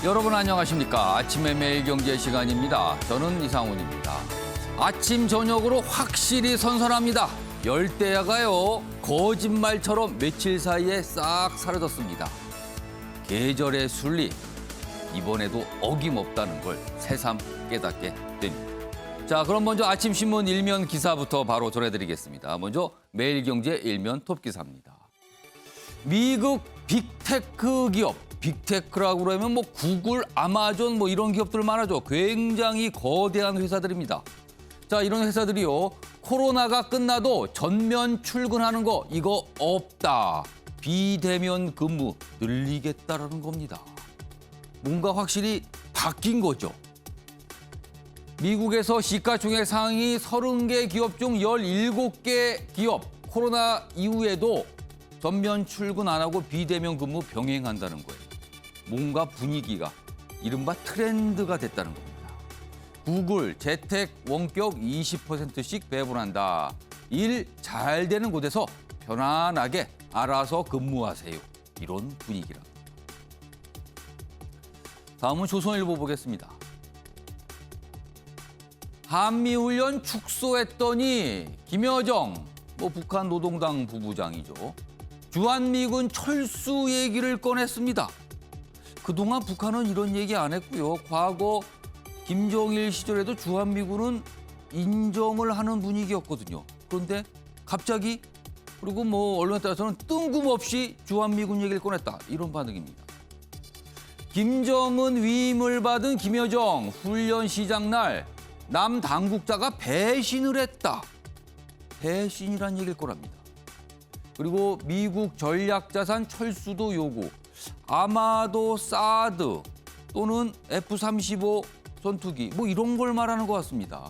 여러분 안녕하십니까? 아침의 매일 경제 시간입니다. 저는 이상훈입니다. 아침 저녁으로 확실히 선선합니다. 열대야가요 거짓말처럼 며칠 사이에 싹 사라졌습니다. 계절의 순리 이번에도 어김없다는 걸 새삼 깨닫게 됩니다. 자, 그럼 먼저 아침 신문 일면 기사부터 바로 전해드리겠습니다. 먼저 매일경제 일면 톱 기사입니다. 미국 빅테크 기업, 빅테크라고 그러면 뭐 구글, 아마존 뭐 이런 기업들 많아죠. 굉장히 거대한 회사들입니다. 자, 이런 회사들이요. 코로나가 끝나도 전면 출근하는 거 이거 없다. 비대면 근무 늘리겠다라는 겁니다. 뭔가 확실히 바뀐 거죠. 미국에서 시가총액 상위 30개 기업 중 17개 기업 코로나 이후에도 전면 출근 안 하고 비대면 근무 병행한다는 거예요. 뭔가 분위기가 이른바 트렌드가 됐다는 겁니다. 구글 재택 원격 20%씩 배분한다. 일 잘 되는 곳에서 편안하게 알아서 근무하세요. 이런 분위기랍니다. 다음은 조선일보 보겠습니다. 한미훈련 축소했더니 김여정, 북한 노동당 부부장이죠. 주한미군 철수 얘기를 꺼냈습니다. 그동안 북한은 이런 얘기 안 했고요. 과거 김정일 시절에도 주한미군은 인정을 하는 분위기였거든요. 그런데 갑자기 그리고 언론에 따라서는 뜬금없이 주한미군 얘기를 꺼냈다. 이런 반응입니다. 김정은 위임을 받은 김여정 훈련 시작 날 남 당국자가 배신을 했다. 배신이란 얘기일 거랍니다. 그리고 미국 전략자산 철수도 요구. 아마도 사드 또는 F-35 전투기 이런 걸 말하는 것 같습니다.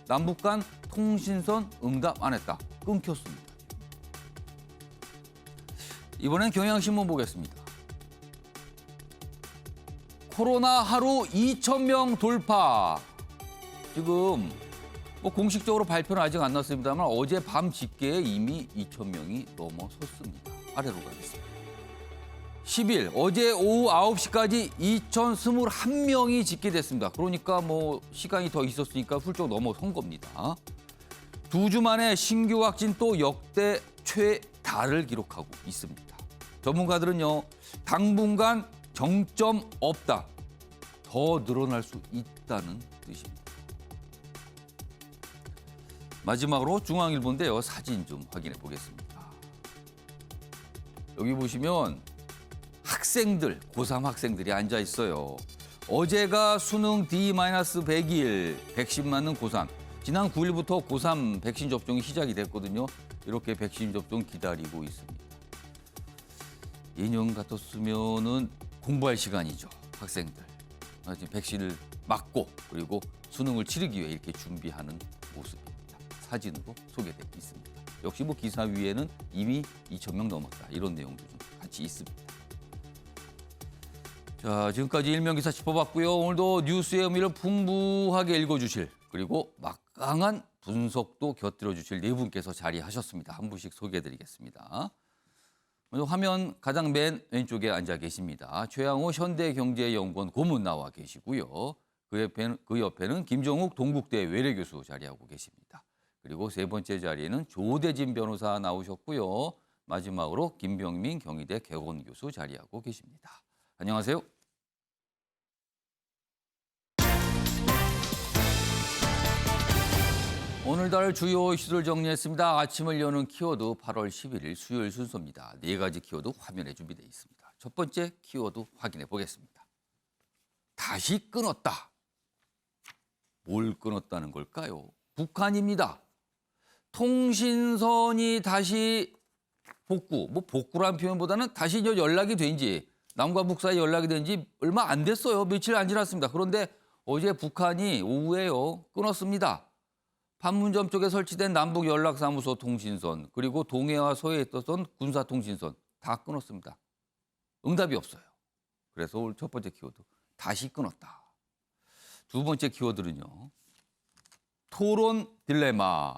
남북 간 통신선 응답 안 했다. 끊겼습니다. 이번엔 경향신문 보겠습니다. 코로나 하루 2,000명 돌파. 지금 공식적으로 발표는 아직 안 났습니다만 어제 밤 집계에 이미 2,000명이 넘어섰습니다. 아래로 가겠습니다. 10일 어제 오후 9시까지 2,021명이 집계됐습니다. 그러니까 시간이 더 있었으니까 훌쩍 넘어선 겁니다. 2주 만에 신규 확진 또 역대 최다를 기록하고 있습니다. 전문가들은요. 당분간 정점 없다. 더 늘어날 수 있다는 뜻입니다. 마지막으로 중앙일보인데요. 사진 좀 확인해 보겠습니다. 여기 보시면 학생들, 고3 학생들이 앉아 있어요. 어제가 수능 D-100일 백신 맞는 고3. 지난 9일부터 고3 백신 접종이 시작이 됐거든요. 이렇게 백신 접종 기다리고 있습니다. 예년 같았으면은 공부할 시간이죠. 학생들. 지금 백신을 맞고 그리고 수능을 치르기 위해 이렇게 준비하는 모습입니다. 사진으로 소개되어 있습니다. 역시 기사 위에는 이미 2,000명 넘었다. 이런 내용도 좀 같이 있습니다. 자, 지금까지 일면기사 짚어봤고요. 오늘도 뉴스의 의미를 풍부하게 읽어주실 그리고 막강한 분석도 곁들여주실 네 분께서 자리하셨습니다. 한 분씩 소개해드리겠습니다. 먼저 화면 가장 맨 왼쪽에 앉아 계십니다. 최양호 현대경제연구원 고문 나와 계시고요. 그 옆에는 김종욱 동국대 외래교수 자리하고 계십니다. 그리고 세 번째 자리에는 조대진 변호사 나오셨고요. 마지막으로 김병민 경희대 개원교수 자리하고 계십니다. 안녕하세요. 오늘날 주요 이슈를 정리했습니다. 아침을 여는 키워드 8월 11일 수요일 순서입니다. 네 가지 키워드 화면에 준비되어 있습니다. 첫 번째 키워드 확인해 보겠습니다. 다시 끊었다. 뭘 끊었다는 걸까요? 북한입니다. 통신선이 다시 복구, 복구란 표현보다는 다시 연락이 된지 남과 북 사이 연락이 된지 얼마 안 됐어요. 며칠 안 지났습니다. 그런데 어제 북한이 오후에요 끊었습니다. 판문점 쪽에 설치된 남북 연락사무소 통신선 그리고 동해와 서해에 있었던 군사통신선 다 끊었습니다. 응답이 없어요. 그래서 오늘 첫 번째 키워드 다시 끊었다. 두 번째 키워드는요. 토론 딜레마.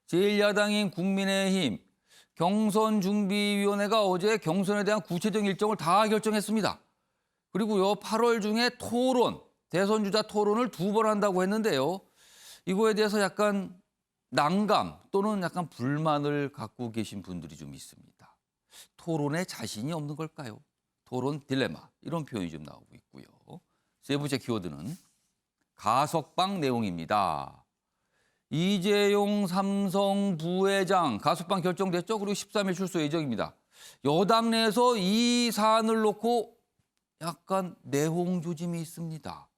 제1야당인 국민의힘 경선준비위원회가 어제 경선에 대한 구체적인 일정을 다 결정했습니다. 그리고요, 8월 중에 토론, 대선 주자 토론을 2번 한다고 했는데요. 이거에 대해서 약간 난감 또는 약간 불만을 갖고 계신 분들이 좀 있습니다. 토론에 자신이 없는 걸까요? 토론 딜레마 이런 표현이 좀 나오고 있고요. 세 번째 키워드는 가석방 내용입니다. 이재용 삼성 부회장 가석방 결정됐죠? 그리고 13일 출소 예정입니다. 여당 내에서 이 사안을 놓고 약간 내홍 조짐이 있습니다.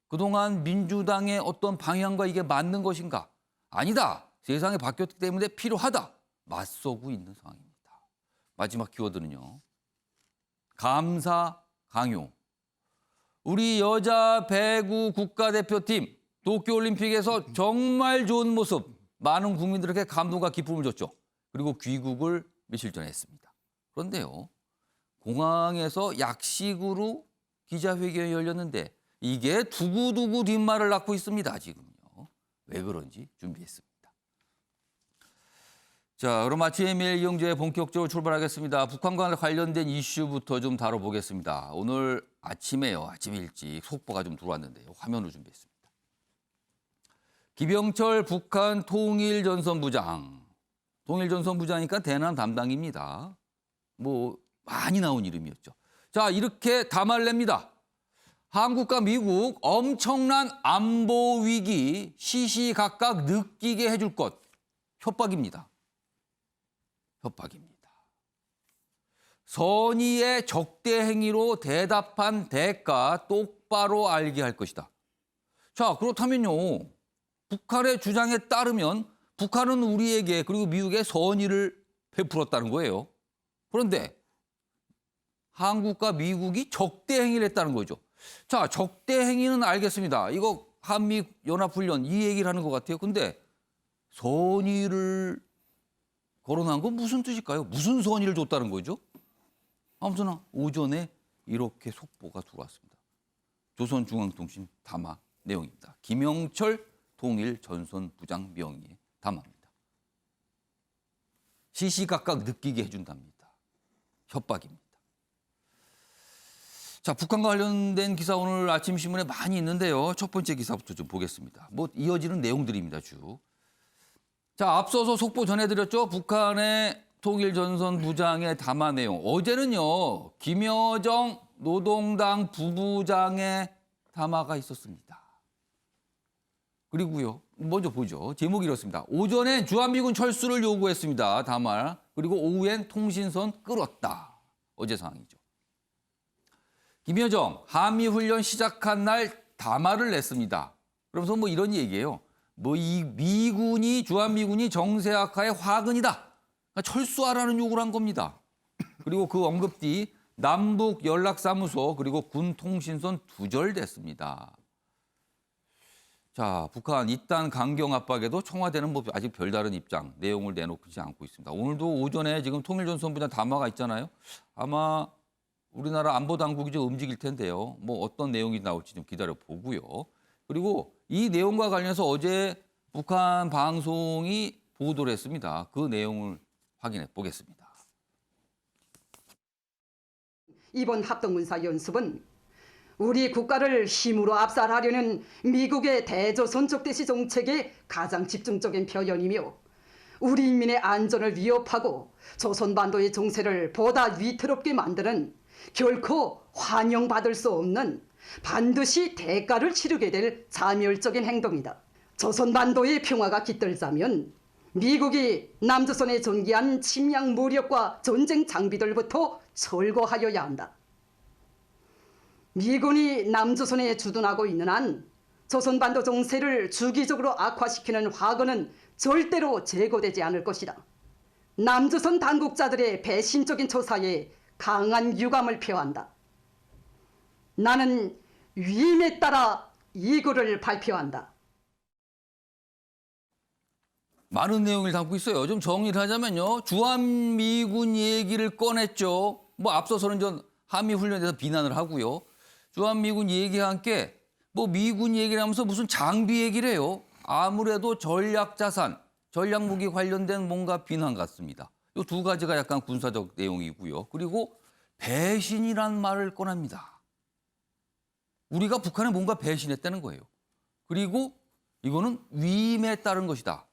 그동안 민주당의 어떤 방향과 이게 맞는 것인가? 아니다. 세상이 바뀌었기 때문에 필요하다. 맞서고 있는 상황입니다. 마지막 키워드는요. 감사 강요. 우리 여자 배구 국가대표팀 도쿄올림픽에서 정말 좋은 모습, 많은 국민들에게 감동과 기쁨을 줬죠. 그리고 귀국을 며칠 전에 했습니다. 그런데요. 공항에서 약식으로 기자회견이 열렸는데 이게 두고두고 뒷말을 낳고 있습니다. 지금요. 왜 그런지 준비했습니다. 자, 그럼 아침에 매일 경제 본격적으로 출발하겠습니다. 북한과 관련된 이슈부터 좀 다뤄보겠습니다. 오늘 아침에요. 아침 일찍 속보가 좀 들어왔는데요. 화면을 준비했습니다. 기병철 북한 통일전선부장. 통일전선부장이니까 대남 담당입니다. 뭐 많이 나온 이름이었죠. 자, 이렇게 담화를 냅니다. 한국과 미국 엄청난 안보 위기 시시각각 느끼게 해줄 것. 협박입니다. 협박입니다. 선의의 적대 행위로 대답한 대가 똑바로 알게 할 것이다. 자, 그렇다면요. 북한의 주장에 따르면 북한은 우리에게 그리고 미국에 선의를 베풀었다는 거예요. 그런데 한국과 미국이 적대 행위를 했다는 거죠. 자, 적대 행위는 알겠습니다. 이거 한미 연합훈련 이 얘기를 하는 것 같아요. 근데 선의를 거론한 건 무슨 뜻일까요? 무슨 선의를 줬다는 거죠? 아무튼 오전에 이렇게 속보가 들어왔습니다. 조선중앙통신 담화 내용입니다. 김영철 통일전선부장 명의의 담화입니다. 시시각각 느끼게 해준답니다. 협박입니다. 자, 북한과 관련된 기사 오늘 아침 신문에 많이 있는데요. 첫 번째 기사부터 좀 보겠습니다. 뭐 이어지는 내용들입니다, 쭉. 자, 앞서서 속보 전해드렸죠. 북한의 통일전선부장의 담화 내용. 어제는요, 김여정 노동당 부부장의 담화가 있었습니다. 그리고요, 먼저 보죠. 제목이 이렇습니다. 오전엔 주한미군 철수를 요구했습니다. 담화. 그리고 오후엔 통신선 끌었다. 어제 상황이죠. 김여정 한미훈련 시작한 날 담화를 냈습니다. 그러면서 뭐 이런 얘기예요. 뭐 이 미군이 주한미군이 정세학하의 화근이다. 그러니까 철수하라는 요구를 한 겁니다. 그리고 그 언급 뒤 남북 연락사무소 그리고 군 통신선 두절됐습니다. 자, 북한 이딴 강경 압박에도 청와대는 뭐 아직 별다른 입장, 내용을 내놓지 않고 있습니다. 오늘도 오전에 지금 통일전선부장 담화가 있잖아요. 아마 우리나라 안보당국이 좀 움직일 텐데요. 뭐 어떤 내용이 나올지 좀 기다려 보고요. 그리고 이 내용과 관련해서 어제 북한 방송이 보도를 했습니다. 그 내용을 확인해 보겠습니다. 이번 합동군사 연습은 우리 국가를 힘으로 압살하려는 미국의 대조선 적대시 정책의 가장 집중적인 표현이며 우리 인민의 안전을 위협하고 조선반도의 정세를 보다 위태롭게 만드는 결코 환영받을 수 없는 반드시 대가를 치르게 될 자멸적인 행동이다. 조선반도의 평화가 깃들자면 미국이 남조선에 전개한 침략 무력과 전쟁 장비들부터 철거하여야 한다. 미군이 남조선에 주둔하고 있는 한 조선반도 정세를 주기적으로 악화시키는 화근은 절대로 제거되지 않을 것이다. 남조선 당국자들의 배신적인 처사에 강한 유감을 표한다. 나는 위임에 따라 이 글을 발표한다. 많은 내용을 담고 있어요. 좀 정리를 하자면요. 주한미군 얘기를 꺼냈죠. 뭐 앞서서는 전 한미훈련에 대해서 비난을 하고요. 주한미군 얘기와 함께 뭐 미군 얘기를 하면서 무슨 장비 얘기를 해요. 아무래도 전략자산, 전략무기 관련된 뭔가 비난 같습니다. 이 두 가지가 약간 군사적 내용이고요. 그리고 배신이란 말을 꺼냅니다. 우리가 북한에 뭔가 배신했다는 거예요. 그리고 이거는 위임에 따른 것이다.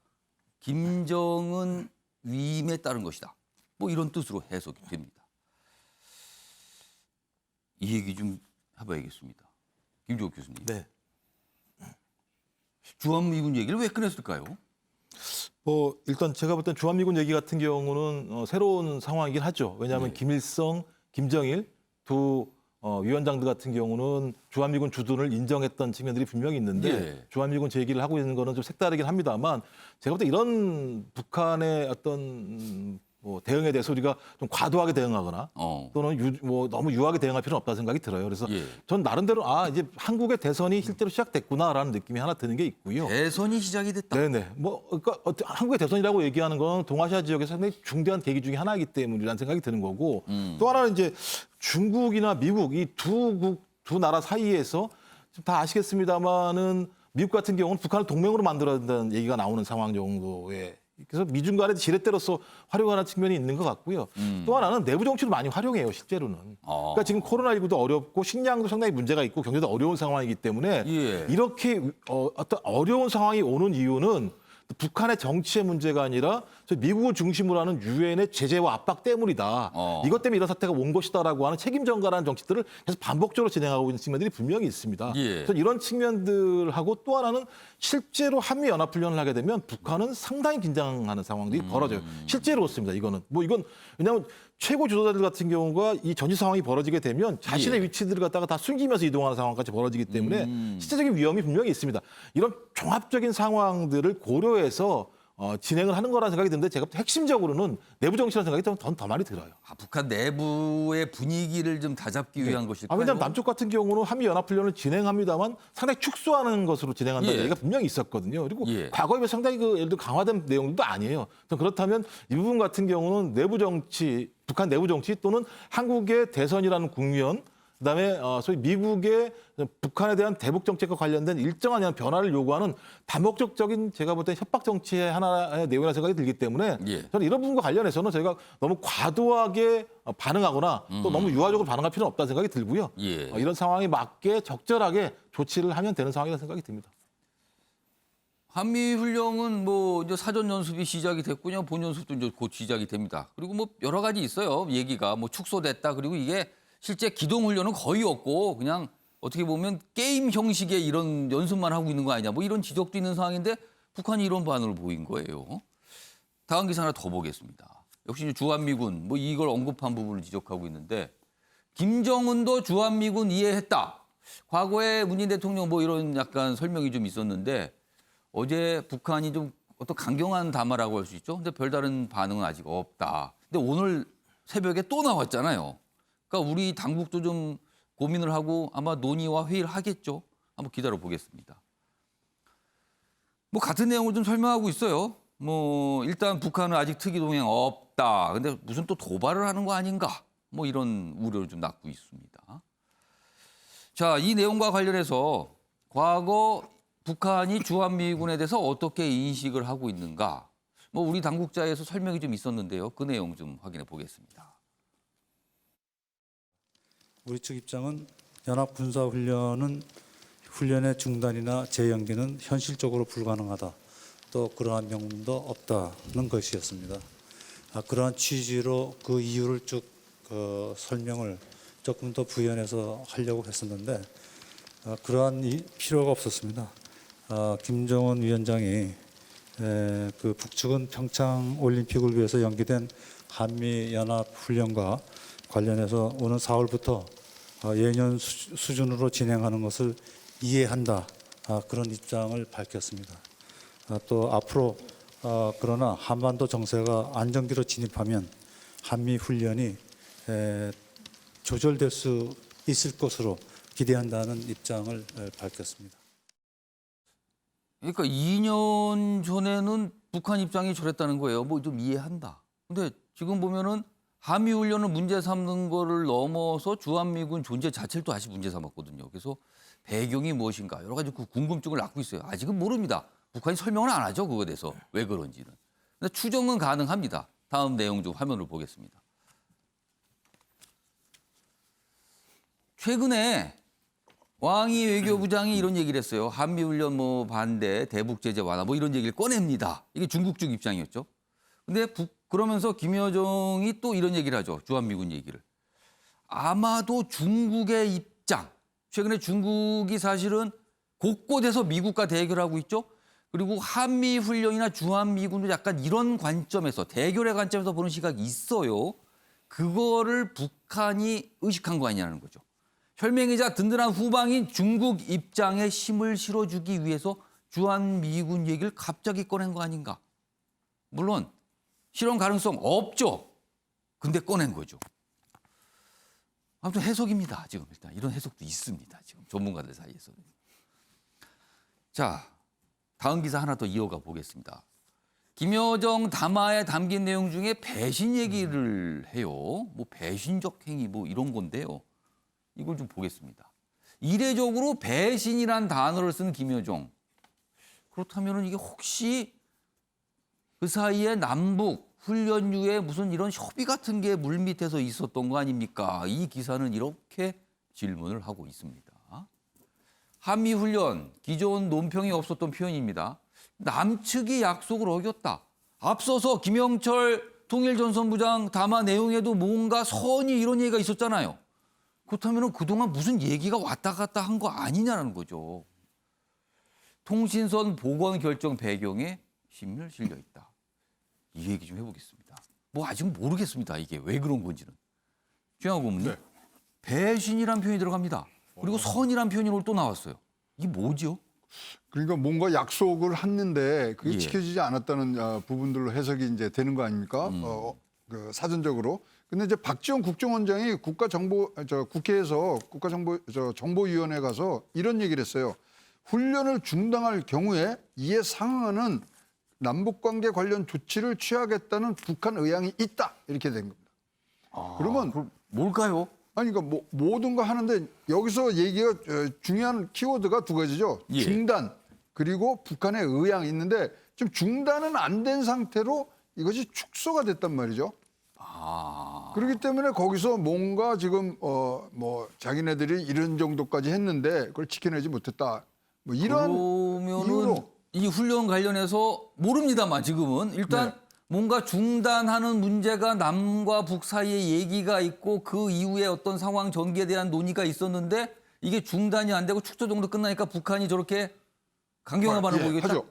김정은 위임에 따른 것이다. 뭐 이런 뜻으로 해석이 됩니다. 이 얘기 좀 해봐야겠습니다. 김종욱 교수님. 네. 주한미군 얘기를 왜 꺼냈을까요? 일단 제가 볼 땐 주한미군 얘기 같은 경우는 새로운 상황이긴 하죠. 왜냐하면 네. 김일성, 김정일 두 위원장들 같은 경우는 주한미군 주둔을 인정했던 측면들이 분명히 있는데 예. 주한미군 제기를 하고 있는 거는 좀 색다르긴 합니다만 제가 볼 때 이런 북한의 어떤 대응에 대해서 우리가 좀 과도하게 대응하거나 또는 너무 유하게 대응할 필요는 없다는 생각이 들어요. 그래서 예. 전 나름대로 이제 한국의 대선이 실제로 시작됐구나라는 느낌이 하나 드는 게 있고요. 대선이 시작이 됐다. 네네. 그러니까 한국의 대선이라고 얘기하는 건 동아시아 지역에서 상당히 중대한 계기 중에 하나이기 때문이라는 생각이 드는 거고 또 하나는 이제 중국이나 미국 이 두 나라 사이에서 다 아시겠습니다만은 미국 같은 경우는 북한을 동맹으로 만들어야 된다는 얘기가 나오는 상황 정도의 그래서 미중 간의 지렛대로서 활용하는 측면이 있는 것 같고요. 또 하나는 내부 정치도 많이 활용해요, 실제로는. 그러니까 지금 코로나19도 어렵고 식량도 상당히 문제가 있고 경제도 어려운 상황이기 때문에 예. 이렇게 어떤 어려운 상황이 오는 이유는 북한의 정치의 문제가 아니라 미국을 중심으로 하는 유엔의 제재와 압박 때문이다. 이것 때문에 이런 사태가 온 것이다라고 하는 책임 전가라는 정치들을 계속 반복적으로 진행하고 있는 측면들이 분명히 있습니다. 예. 그래서 이런 측면들하고 또 하나는 실제로 한미 연합 훈련을 하게 되면 북한은 상당히 긴장하는 상황들이 벌어져요. 실제로 그렇습니다. 이건 왜냐하면 최고 지도자들 같은 경우가 이 전시 상황이 벌어지게 되면 자신의 위치들을 갖다가 다 숨기면서 이동하는 상황까지 벌어지기 때문에 실제적인 위험이 분명히 있습니다. 이런 종합적인 상황들을 고려해서 진행을 하는 거라는 생각이 드는데 제가 핵심적으로는 내부 정치라는 생각이 더 많이 들어요. 북한 내부의 분위기를 좀 다잡기 위한 것일까요? 왜냐하면 남쪽 같은 경우는 한미연합훈련을 진행합니다만 상당히 축소하는 것으로 진행한다는 예. 얘기가 분명히 있었거든요. 그리고 예. 과거에 비해 상당히 예를 들어 강화된 내용도 아니에요. 그렇다면 이 부분 같은 경우는 내부 정치, 북한 내부 정치 또는 한국의 대선이라는 국면 그다음에 소위 미국의 북한에 대한 대북 정책과 관련된 일정한 변화를 요구하는 다목적적인 제가 볼 때 협박 정치의 하나의 내용이라는 생각이 들기 때문에 예. 저는 이런 부분과 관련해서는 저희가 너무 과도하게 반응하거나 또 너무 유화적으로 반응할 필요는 없다는 생각이 들고요. 예. 이런 상황에 맞게 적절하게 조치를 하면 되는 상황이라는 생각이 듭니다. 한미 훈련은 이제 사전 연습이 시작이 됐군요. 본 연습도 이제 곧 시작이 됩니다. 그리고 여러 가지 있어요. 얘기가 축소됐다. 그리고 이게 실제 기동 훈련은 거의 없고 그냥 어떻게 보면 게임 형식의 이런 연습만 하고 있는 거 아니냐. 이런 지적도 있는 상황인데 북한이 이런 반응을 보인 거예요. 다음 기사 하나 더 보겠습니다. 역시 주한미군 이걸 언급한 부분을 지적하고 있는데 김정은도 주한미군 이해했다. 과거에 문재인 대통령 이런 약간 설명이 좀 있었는데 어제 북한이 좀 어떤 강경한 담화라고 할 수 있죠. 근데 별다른 반응은 아직 없다. 근데 오늘 새벽에 또 나왔잖아요. 그러니까 우리 당국도 좀 고민을 하고 아마 논의와 회의를 하겠죠. 한번 기다려 보겠습니다. 같은 내용을 좀 설명하고 있어요. 일단 북한은 아직 특이 동행 없다. 근데 무슨 또 도발을 하는 거 아닌가? 이런 우려를 좀 낳고 있습니다. 자, 이 내용과 관련해서 과거 북한이 주한미군에 대해서 어떻게 인식을 하고 있는가? 우리 당국자에서 설명이 좀 있었는데요. 그 내용 좀 확인해 보겠습니다. 우리 측 입장은 연합군사훈련은 훈련의 중단이나 재연기는 현실적으로 불가능하다. 또 그러한 명분도 없다는 것이었습니다. 그러한 취지로 그 이유를 쭉 설명을 조금 더 부연해서 하려고 했었는데 그러한 필요가 없었습니다. 김정은 위원장이 그 북측은 평창 올림픽을 위해서 연기된 한미 연합 훈련과 관련해서 오는 4월부터 예년 수준으로 진행하는 것을 이해한다. 그런 입장을 밝혔습니다. 또 앞으로 그러나 한반도 정세가 안정기로 진입하면 한미 훈련이 조절될 수 있을 것으로 기대한다는 입장을 밝혔습니다. 그러니까 2년 전에는 북한 입장이 저랬다는 거예요. 좀 이해한다. 근데 지금 보면은 한미 훈련을 문제 삼는 거를 넘어서 주한미군 존재 자체를 또 다시 문제 삼았거든요. 그래서 배경이 무엇인가 여러 가지 궁금증을 낳고 있어요. 아직은 모릅니다. 북한이 설명을 안 하죠. 그거에 대해서 왜 그런지는. 근데 추정은 가능합니다. 다음 내용 좀 화면을 보겠습니다. 최근에 왕이 외교부장이 이런 얘기를 했어요. 한미훈련 뭐 반대, 대북 제재 완화 뭐 이런 얘기를 꺼냅니다. 이게 중국 쪽 입장이었죠. 근데 그러면서 김여정이 또 이런 얘기를 하죠. 주한미군 얘기를. 아마도 중국의 입장. 최근에 중국이 사실은 곳곳에서 미국과 대결하고 있죠. 그리고 한미훈련이나 주한미군도 약간 이런 관점에서 대결의 관점에서 보는 시각이 있어요. 그거를 북한이 의식한 거 아니냐는 거죠. 혈맹이자 든든한 후방인 중국 입장에 힘을 실어주기 위해서 주한미군 얘기를 갑자기 꺼낸 거 아닌가. 물론 실현 가능성 없죠. 근데 꺼낸 거죠. 아무튼 해석입니다. 지금 일단 이런 해석도 있습니다. 지금 전문가들 사이에서는. 자, 다음 기사 하나 더 이어가 보겠습니다. 김여정 담화에 담긴 내용 중에 배신 얘기를 해요. 뭐 배신적 행위 뭐 이런 건데요. 이걸 좀 보겠습니다. 이례적으로 배신이란 단어를 쓴 김여정. 그렇다면 이게 혹시 그 사이에 남북 훈련 이후에 무슨 이런 협의 같은 게 물밑에서 있었던 거 아닙니까? 이 기사는 이렇게 질문을 하고 있습니다. 한미훈련, 기존 논평이 없었던 표현입니다. 남측이 약속을 어겼다. 앞서서 김영철 통일전선부장 담화 내용에도 뭔가 선의 이런 얘기가 있었잖아요. 그렇다면 그동안 무슨 얘기가 왔다 갔다 한 거 아니냐는 거죠. 통신선 복원 결정 배경에 신물 실려 있다. 이 얘기 좀 해보겠습니다. 뭐 아직 모르겠습니다. 이게 왜 그런 건지는. 최영학 고문님, 네. 배신이란 표현이 들어갑니다. 그리고 선이란 표현이 오늘 또 나왔어요. 이게 뭐죠? 그러니까 뭔가 약속을 했는데 그게 예. 지켜지지 않았다는 부분들로 해석이 이제 되는 거 아닙니까? 그 사전적으로. 근데 이제 박지원 국정원장이 국회에서 정보위원회 가서 이런 얘기를 했어요. 훈련을 중단할 경우에 이에 상응하는 남북관계 관련 조치를 취하겠다는 북한 의향이 있다. 이렇게 된 겁니다. 그러면 그럼 뭘까요? 아니, 그러니까 뭐 모든 거 하는데 여기서 얘기가 중요한 키워드가 두 가지죠. 예. 중단 그리고 북한의 의향이 있는데 지금 중단은 안 된 상태로 이것이 축소가 됐단 말이죠. 그렇기 때문에 거기서 뭔가 지금 뭐 자기네들이 이런 정도까지 했는데 그걸 지켜내지 못했다. 뭐 이런 그러면은 이유로 이 훈련 관련해서 모릅니다만 지금은 일단 네. 뭔가 중단하는 문제가 남과 북 사이에 얘기가 있고 그 이후에 어떤 상황 전개에 대한 논의가 있었는데 이게 중단이 안 되고 축소 정도 끝나니까 북한이 저렇게 강경한 반응을 보이겠다. 하죠.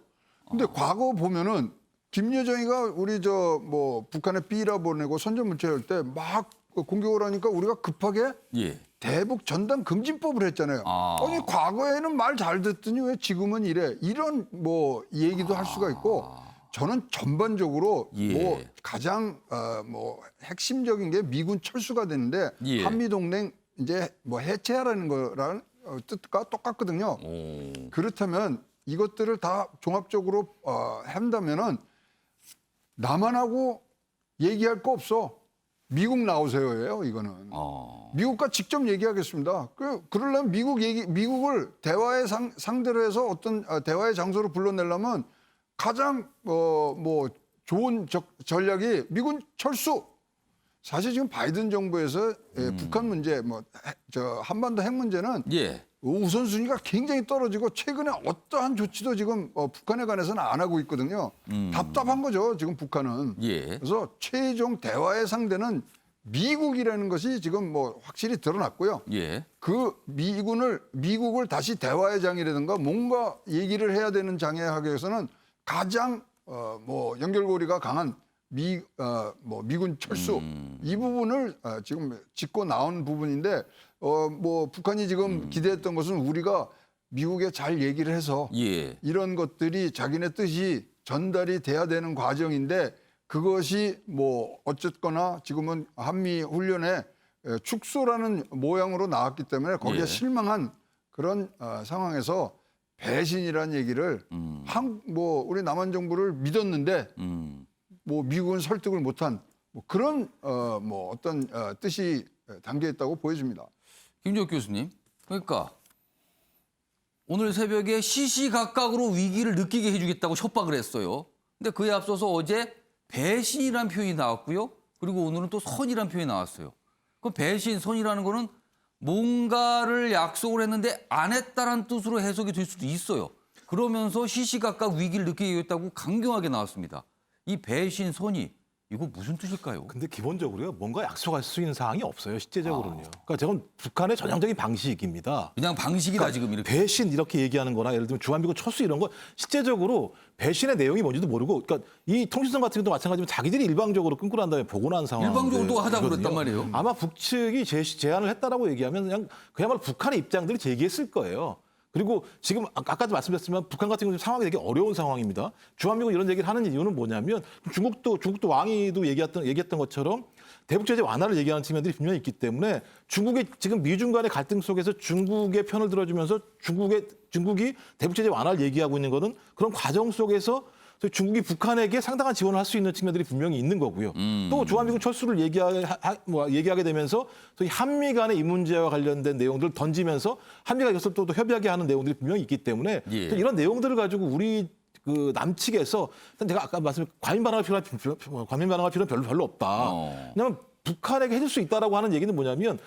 근데 과거 보면은 김여정이가 우리 뭐 북한에 삐라 보내고 선전문체할 때 막 공격을 하니까 우리가 급하게 예. 대북 전단 금지법을 했잖아요. 아니 과거에는 말 잘 듣더니 왜 지금은 이래? 이런 뭐 얘기도 할 수가 있고 저는 전반적으로 예. 뭐 가장 뭐 핵심적인 게 미군 철수가 되는데 예. 한미 동맹 이제 뭐 해체하라는 거랑 뜻과 똑같거든요. 그렇다면 이것들을 다 종합적으로 한다면은 나만 하고 얘기할 거 없어. 미국 나오세요예요, 이거는. 미국과 직접 얘기하겠습니다. 그러려면 미국을 대화의 상대로 해서 어떤 대화의 장소로 불러내려면 가장 뭐 좋은 전략이 미군 철수. 사실 지금 바이든 정부에서 북한 문제, 한반도 핵 문제는 예. 우선순위가 굉장히 떨어지고 최근에 어떠한 조치도 지금 북한에 관해서는 안 하고 있거든요. 답답한 거죠, 지금 북한은. 예. 그래서 최종 대화의 상대는 미국이라는 것이 지금 뭐 확실히 드러났고요. 예. 그 미국을 다시 대화의 장이라든가 뭔가 얘기를 해야 되는 장에 하기 위해서는 가장 뭐 연결고리가 강한 미군 철수 이 부분을 지금 짚고 나온 부분인데 뭐 북한이 지금 기대했던 것은 우리가 미국에 잘 얘기를 해서 예. 이런 것들이 자기네 뜻이 전달이 돼야 되는 과정인데 그것이 뭐 어쨌거나 지금은 한미 훈련에 축소라는 모양으로 나왔기 때문에 거기에 예. 실망한 그런 상황에서 배신이라는 얘기를 뭐 우리 남한 정부를 믿었는데 뭐 미국은 설득을 못한 뭐 그런 뭐 어떤 뜻이 담겨 있다고 보여집니다. 김재욱 교수님, 그러니까 오늘 새벽에 시시각각으로 위기를 느끼게 해주겠다고 협박을 했어요. 근데 그에 앞서서 어제 배신이라는 표현이 나왔고요. 그리고 오늘은 또 선이라는 표현이 나왔어요. 그럼 배신, 선이라는 거는 뭔가를 약속을 했는데 안 했다는 뜻으로 해석이 될 수도 있어요. 그러면서 시시각각 위기를 느끼겠다고 강경하게 나왔습니다. 이 배신 선의 이거 무슨 뜻일까요? 근데 기본적으로요, 뭔가 약속할 수 있는 사항이 없어요, 실제적으로는요. 그러니까 저건 북한의 전형적인 방식입니다. 그냥 방식이다 그러니까 지금 이렇게. 배신 이렇게 얘기하는 거나 예를 들면 주한미군 철수 이런 거 실제적으로 배신의 내용이 뭔지도 모르고 그러니까 이 통신선 같은 경우도 마찬가지로 자기들이 일방적으로 끊고 난 다음에 보고 난 상황. 일방적으로 또 하자고 그랬단 말이에요. 아마 북측이 제안을 했다라고 얘기하면 그냥 그야말로 북한의 입장들을 제기했을 거예요. 그리고 지금 아까도 말씀드렸지만 북한 같은 경우는 상황이 되게 어려운 상황입니다. 주한미군 이런 얘기를 하는 이유는 뭐냐면 중국도 왕이도 얘기했던 것처럼 대북 제재 완화를 얘기하는 측면들이 분명히 있기 때문에 중국의 지금 미중 간의 갈등 속에서 중국의 편을 들어주면서 중국이 대북 제재 완화를 얘기하고 있는 거는 그런 과정 속에서 중국이 북한에게 상당한 지원을 할 수 있는 측면들이 분명히 있는 거고요. 또 주한미군 철수를 얘기하게 되면서 소위 한미 간의 이 문제와 관련된 내용들을 던지면서 한미가 이것을 또 협의하게 하는 내용들이 분명히 있기 때문에 예. 이런 내용들을 가지고 우리 그 남측에서 일단 제가 아까 말씀드린 과민 반응할 필요는 별로 없다. 왜냐하면 북한에게 해줄 수 있다라고 하는 얘기는 뭐냐면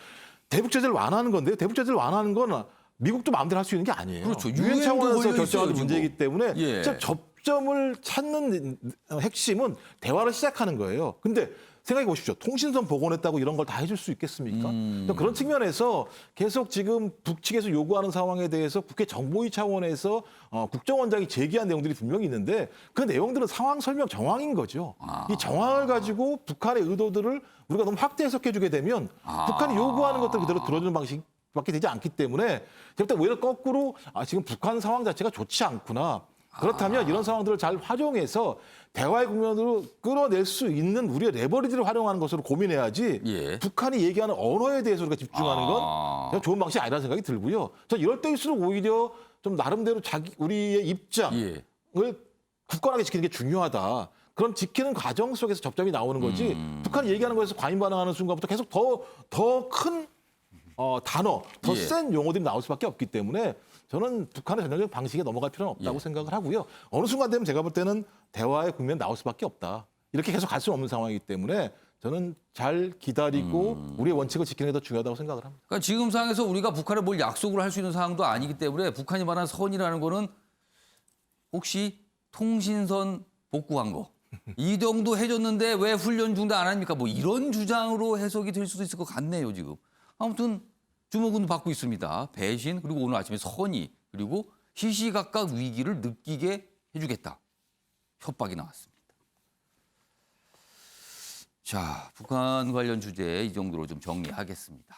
대북 제재를 완화하는 건데요. 대북 제재를 완화하는 건 미국도 마음대로 할 수 있는 게 아니에요. 그렇죠. 유엔 유엔도 차원에서 걸려 결정하는 있어요, 문제이기 때문에 예. 진짜 접점을 찾는 핵심은 대화를 시작하는 거예요. 근데 생각해 보십시오. 통신선 복원했다고 이런 걸 다 해줄 수 있겠습니까? 그런 측면에서 계속 지금 북측에서 요구하는 상황에 대해서 국회 정보위 차원에서 국정원장이 제기한 내용들이 분명히 있는데 그 내용들은 상황 설명 정황인 거죠. 이 정황을 가지고 북한의 의도들을 우리가 너무 확대 해석해주게 되면 북한이 요구하는 것들 그대로 들어주는 방식밖에 되지 않기 때문에 그때 오히려 거꾸로 지금 북한 상황 자체가 좋지 않구나. 그렇다면 이런 상황들을 잘 활용해서 대화의 국면으로 끌어낼 수 있는 우리의 레버리지를 활용하는 것으로 고민해야지 예. 북한이 얘기하는 언어에 대해서 우리가 집중하는 건 그냥 좋은 방식이 아니라는 생각이 들고요. 전 이럴 때일수록 오히려 좀 나름대로 우리의 입장을 굳건하게 지키는 게 중요하다. 그런 지키는 과정 속에서 접점이 나오는 거지 북한이 얘기하는 거에서 과민 반응하는 순간부터 계속 더 큰 단어, 더 예. 센 용어들이 나올 수밖에 없기 때문에 저는 북한의 전형적 방식에 넘어갈 필요는 없다고 생각을 하고요. 어느 순간 되면 제가 볼 때는 대화의 국면에 나올 수밖에 없다. 이렇게 계속 갈 수는 없는 상황이기 때문에 저는 잘 기다리고 우리의 원칙을 지키는 게 더 중요하다고 생각을 합니다. 그러니까 지금 상황에서 우리가 북한에 뭘 약속을 할 수 있는 상황도 아니기 때문에 북한이 말하는 선이라는 거는 혹시 통신선 복구한 거. 이 정도 해줬는데 왜 훈련 중단 안 합니까? 뭐 이런 주장으로 해석이 될 수도 있을 것 같네요, 지금. 아무튼 주목은 받고 있습니다. 배신 그리고 오늘 아침에 선의 그리고 시시각각 위기를 느끼게 해주겠다. 협박이 나왔습니다. 자, 북한 관련 주제 이 정도로 좀 정리하겠습니다.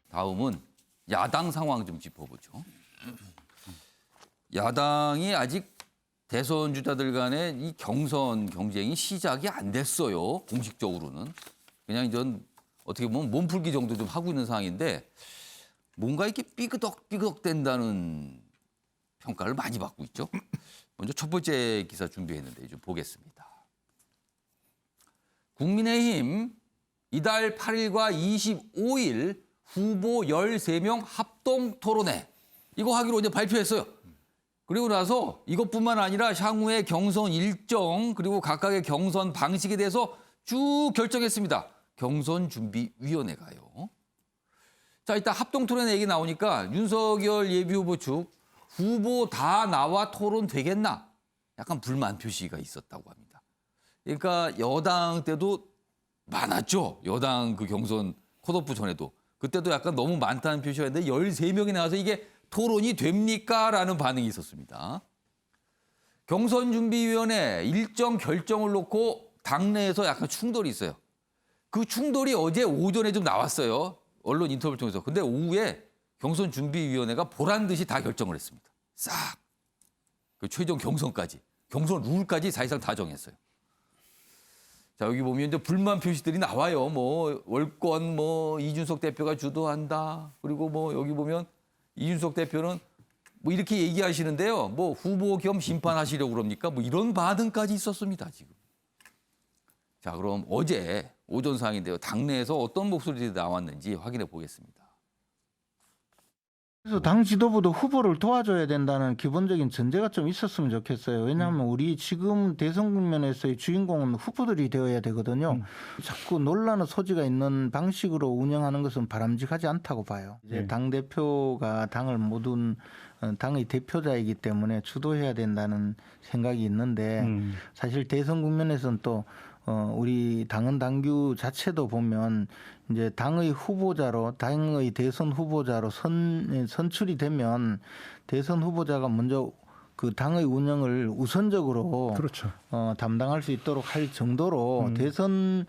다음은 야당 상황 좀 짚어보죠. 야당이 아직 대선 주자들 간의 이 경선 경쟁이 시작이 안 됐어요. 공식적으로는. 그냥 이전 어떻게 보면 몸풀기 정도 좀 하고 있는 상황인데 뭔가 이렇게 삐그덕 된다는 평가를 많이 받고 있죠. 먼저 첫 번째 기사 준비했는데 좀 보겠습니다. 국민의힘 이달 8일과 25일 후보 13명 합동 토론회 이거 하기로 이제 발표했어요. 그리고 나서 이것뿐만 아니라 향후의 경선 일정 그리고 각각의 경선 방식에 대해서 쭉 결정했습니다. 경선준비위원회가요. 자, 이따 합동토론회 얘기 나오니까 윤석열 예비후보 측 후보 다 나와 토론 되겠나? 약간 불만 표시가 있었다고 합니다. 그러니까 여당 때도 많았죠. 여당 그 경선 컷오프 전에도. 그때도 약간 너무 많다는 표시였는데 13명이 나와서 이게 토론이 됩니까? 라는 반응이 있었습니다. 경선준비위원회 일정 결정을 놓고 당내에서 약간 충돌이 있어요. 그 충돌이 어제 오전에 좀 나왔어요. 언론 인터뷰를 통해서. 근데 오후에 경선준비위원회가 보란 듯이 다 결정을 했습니다. 싹. 그 최종 경선까지. 경선 룰까지 사실상 다 정했어요. 자, 여기 보면 이제 불만 표시들이 나와요. 뭐 월권 이준석 대표가 주도한다. 그리고 뭐 여기 보면 이준석 대표는 뭐 이렇게 얘기하시는데요. 뭐 후보 겸 심판하시려고 그럽니까? 뭐 이런 반응까지 있었습니다, 지금. 자, 그럼 어제 오전 상황인데요. 당내에서 어떤 목소리들이 나왔는지 확인해 보겠습니다. 그래서 당 지도부도 후보를 도와줘야 된다는 기본적인 전제가 좀 있었으면 좋겠어요. 왜냐하면 우리 지금 대선 국면에서의 주인공은 후보들이 되어야 되거든요. 자꾸 논란의 소지가 있는 방식으로 운영하는 것은 바람직하지 않다고 봐요. 이제 당 대표가 당을 모든 당의 대표자이기 때문에 주도해야 된다는 생각이 있는데 사실 대선 국면에서는 또 우리 당헌 당규 자체도 보면 이제 당의 후보자로 당의 대선 후보자로 선출이 되면 대선 후보자가 먼저 그 당의 운영을 우선적으로 그렇죠. 담당할 수 있도록 할 정도로 대선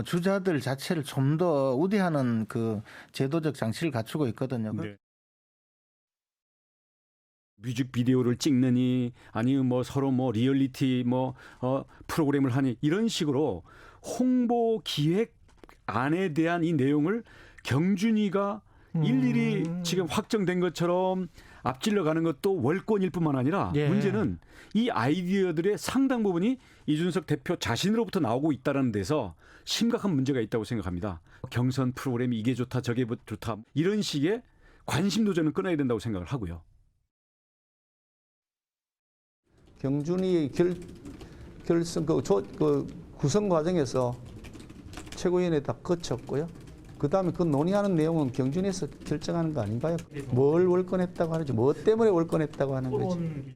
주자들 자체를 좀 더 우대하는 그 제도적 장치를 갖추고 있거든요. 네. 뮤직비디오를 찍느니 아니면 뭐 서로 뭐 리얼리티 프로그램을 하니 이런 식으로 홍보 기획 안에 대한 이 내용을 경준이가 일일이 지금 확정된 것처럼 앞질러 가는 것도 월권일 뿐만 아니라 예. 문제는 이 아이디어들의 상당 부분이 이준석 대표 자신으로부터 나오고 있다는 데서 심각한 문제가 있다고 생각합니다. 경선 프로그램이 이게 좋다 저게 좋다 이런 식의 관심도 저는 끊어야 된다고 생각을 하고요. 경준이 결선 그 구성 과정에서 최고위원회 다 거쳤고요. 그다음에 그 논의하는 내용은 경준에서 결정하는 거 아닌가요? 뭘 월권했다고 하는지, 뭐 때문에 월권했다고 하는 거지.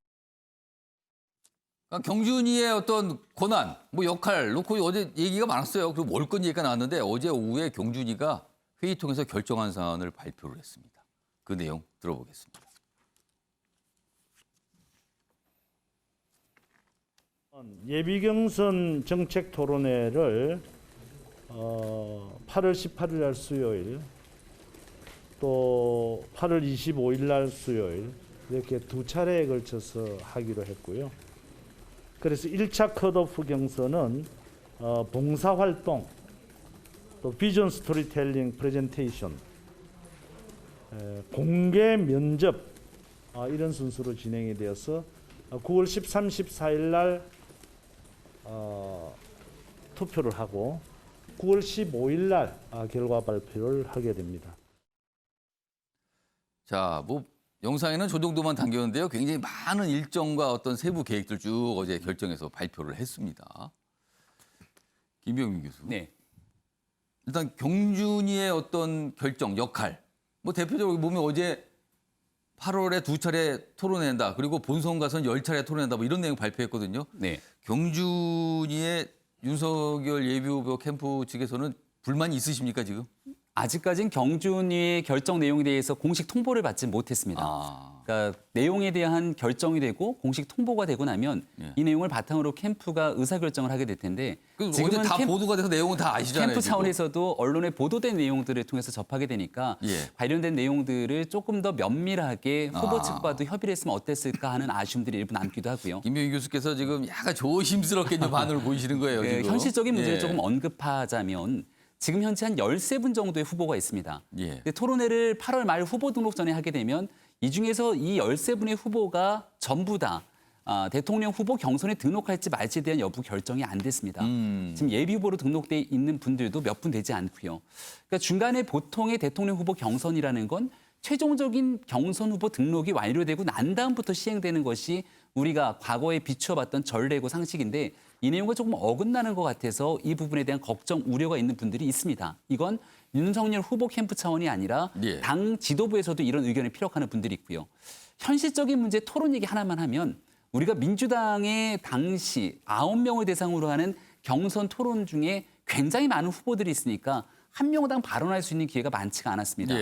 그러니까 경준이의 어떤 권한, 뭐 역할 놓고 어제 얘기가 많았어요. 그리고 월권 얘기가 나왔는데 어제 오후에 경준이가 회의 통해서 결정한 사안을 발표를 했습니다. 그 내용 들어보겠습니다. 예비경선 정책 토론회를 8월 18일 날 수요일 또 8월 25일 날 수요일 이렇게 두 차례에 걸쳐서 하기로 했고요. 그래서 1차 컷오프 경선은 봉사활동 또 비전 스토리텔링 프레젠테이션 공개 면접 이런 순서로 진행이 되어서 9월 13, 14일 날 투표를 하고 9월 15일 날 결과 발표를 하게 됩니다. 자, 뭐 영상에는 저 정도만 담겼는데요. 굉장히 많은 일정과 어떤 세부 계획들 쭉 어제 결정해서 발표를 했습니다. 김병민 교수. 네. 일단 경준이의 어떤 결정, 역할. 뭐 대표적으로 보면 어제 8월에 2차례 토론한다. 그리고 본선 가서는 10차례 토론한다. 뭐 이런 내용 발표했거든요. 네. 경준이의 윤석열 예비후보 캠프 측에서는 불만이 있으십니까 지금? 아직까지는 경준이의 결정 내용에 대해서 공식 통보를 받지 못했습니다. 그러니까 내용에 대한 결정이 되고 공식 통보가 되고 나면 이 내용을 바탕으로 캠프가 의사결정을 하게 될 텐데 지금은 다 보도가 돼서 내용은 다 아시잖아요. 캠프 지금. 차원에서도 언론에 보도된 내용들을 통해서 접하게 되니까 관련된 내용들을 조금 더 면밀하게 후보 측과도 협의를 했으면 어땠을까 하는 아쉬움들이 일부 남기도 하고요. 김병희 교수께서 지금 약간 조심스럽게 반응을 보이시는 거예요. 네, 지금. 현실적인 문제를 조금 언급하자면 지금 현재 한 13분 정도의 후보가 있습니다. 근데 토론회를 8월 말 후보 등록 전에 하게 되면 이 중에서 이 13분의 후보가 전부 다 대통령 후보 경선에 등록할지 말지에 대한 여부 결정이 안 됐습니다. 지금 예비 후보로 등록돼 있는 분들도 몇 분 되지 않고요. 그러니까 중간에 보통의 대통령 후보 경선이라는 건 최종적인 경선 후보 등록이 완료되고 난 다음부터 시행되는 것이 우리가 과거에 비추어봤던 전례고 상식인데 이 내용과 조금 어긋나는 것 같아서 이 부분에 대한 걱정, 우려가 있는 분들이 있습니다. 이건 윤석열 후보 캠프 차원이 아니라 당 지도부에서도 이런 의견을 피력하는 분들이 있고요. 현실적인 문제 토론 얘기 하나만 하면 우리가 민주당의 당시 9명을 대상으로 하는 경선 토론 중에 굉장히 많은 후보들이 있으니까 한 명당 발언할 수 있는 기회가 많지가 않았습니다.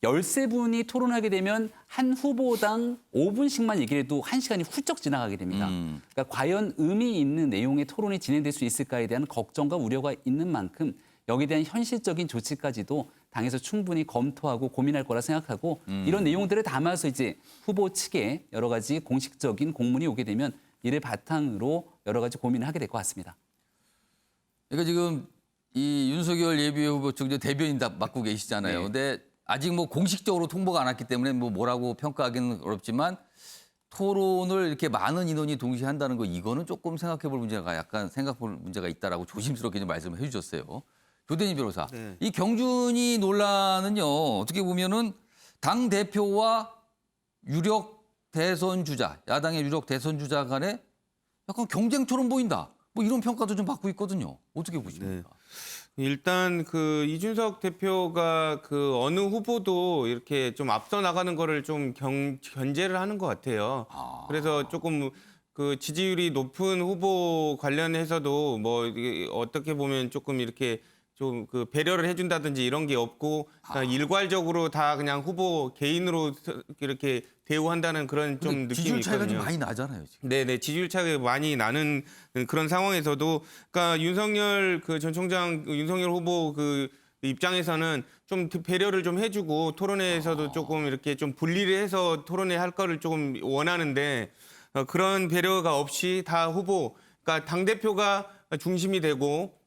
13분이 토론하게 되면 한 후보당 5분씩만 얘기를 해도 1시간이 훌쩍 지나가게 됩니다. 그러니까 과연 의미 있는 내용의 토론이 진행될 수 있을까에 대한 걱정과 우려가 있는 만큼 여기에 대한 현실적인 조치까지도 당에서 충분히 검토하고 고민할 거라 생각하고 이런 내용들을 담아서 이제 후보 측에 여러 가지 공식적인 공문이 오게 되면 이를 바탕으로 여러 가지 고민을 하게 될 것 같습니다. 그러니까 지금 이 윤석열 예비후보 측 대변인 다 맡고 계시잖아요. 근데 아직 뭐 공식적으로 통보가 안 왔기 때문에 뭐 뭐라고 평가하기는 어렵지만 토론을 이렇게 많은 인원이 동시에 한다는 거 이거는 조금 생각해 볼 문제가 약간 생각해 볼 문제가 있다라고 조심스럽게 좀 말씀을 해 주셨어요. 조대진 변호사. 이 경준이 논란은요. 어떻게 보면은 당 대표와 유력 대선 주자, 야당의 유력 대선 주자 간에 약간 경쟁처럼 보인다. 뭐 이런 평가도 좀 받고 있거든요. 어떻게 보십니까? 일단 그 이준석 대표가 그 어느 후보도 이렇게 좀 앞서 나가는 거를 좀 견제를 하는 것 같아요. 그래서 조금 그 지지율이 높은 후보 관련해서도 뭐 이게 어떻게 보면 조금 이렇게 좀 그 배려를 해준다든지 이런 게 없고 그냥 일괄적으로 다 그냥 후보 개인으로 이렇게 대우한다는 그런 좀 느낌이 지지율 차이가 좀 있거든요. 많이 나잖아요. 지금. 네네, 지지율 차이가 많이 나는 그런 상황에서도, 그러니까 윤석열 그 전 총장, 윤석열 후보 그 입장에서는 좀 배려를 좀 해주고 토론회에서도 조금 이렇게 좀 분리를 해서 토론회 할 거를 조금 원하는데 그런 배려가 없이 다 후보, 그러니까 당 대표가 중심이 되고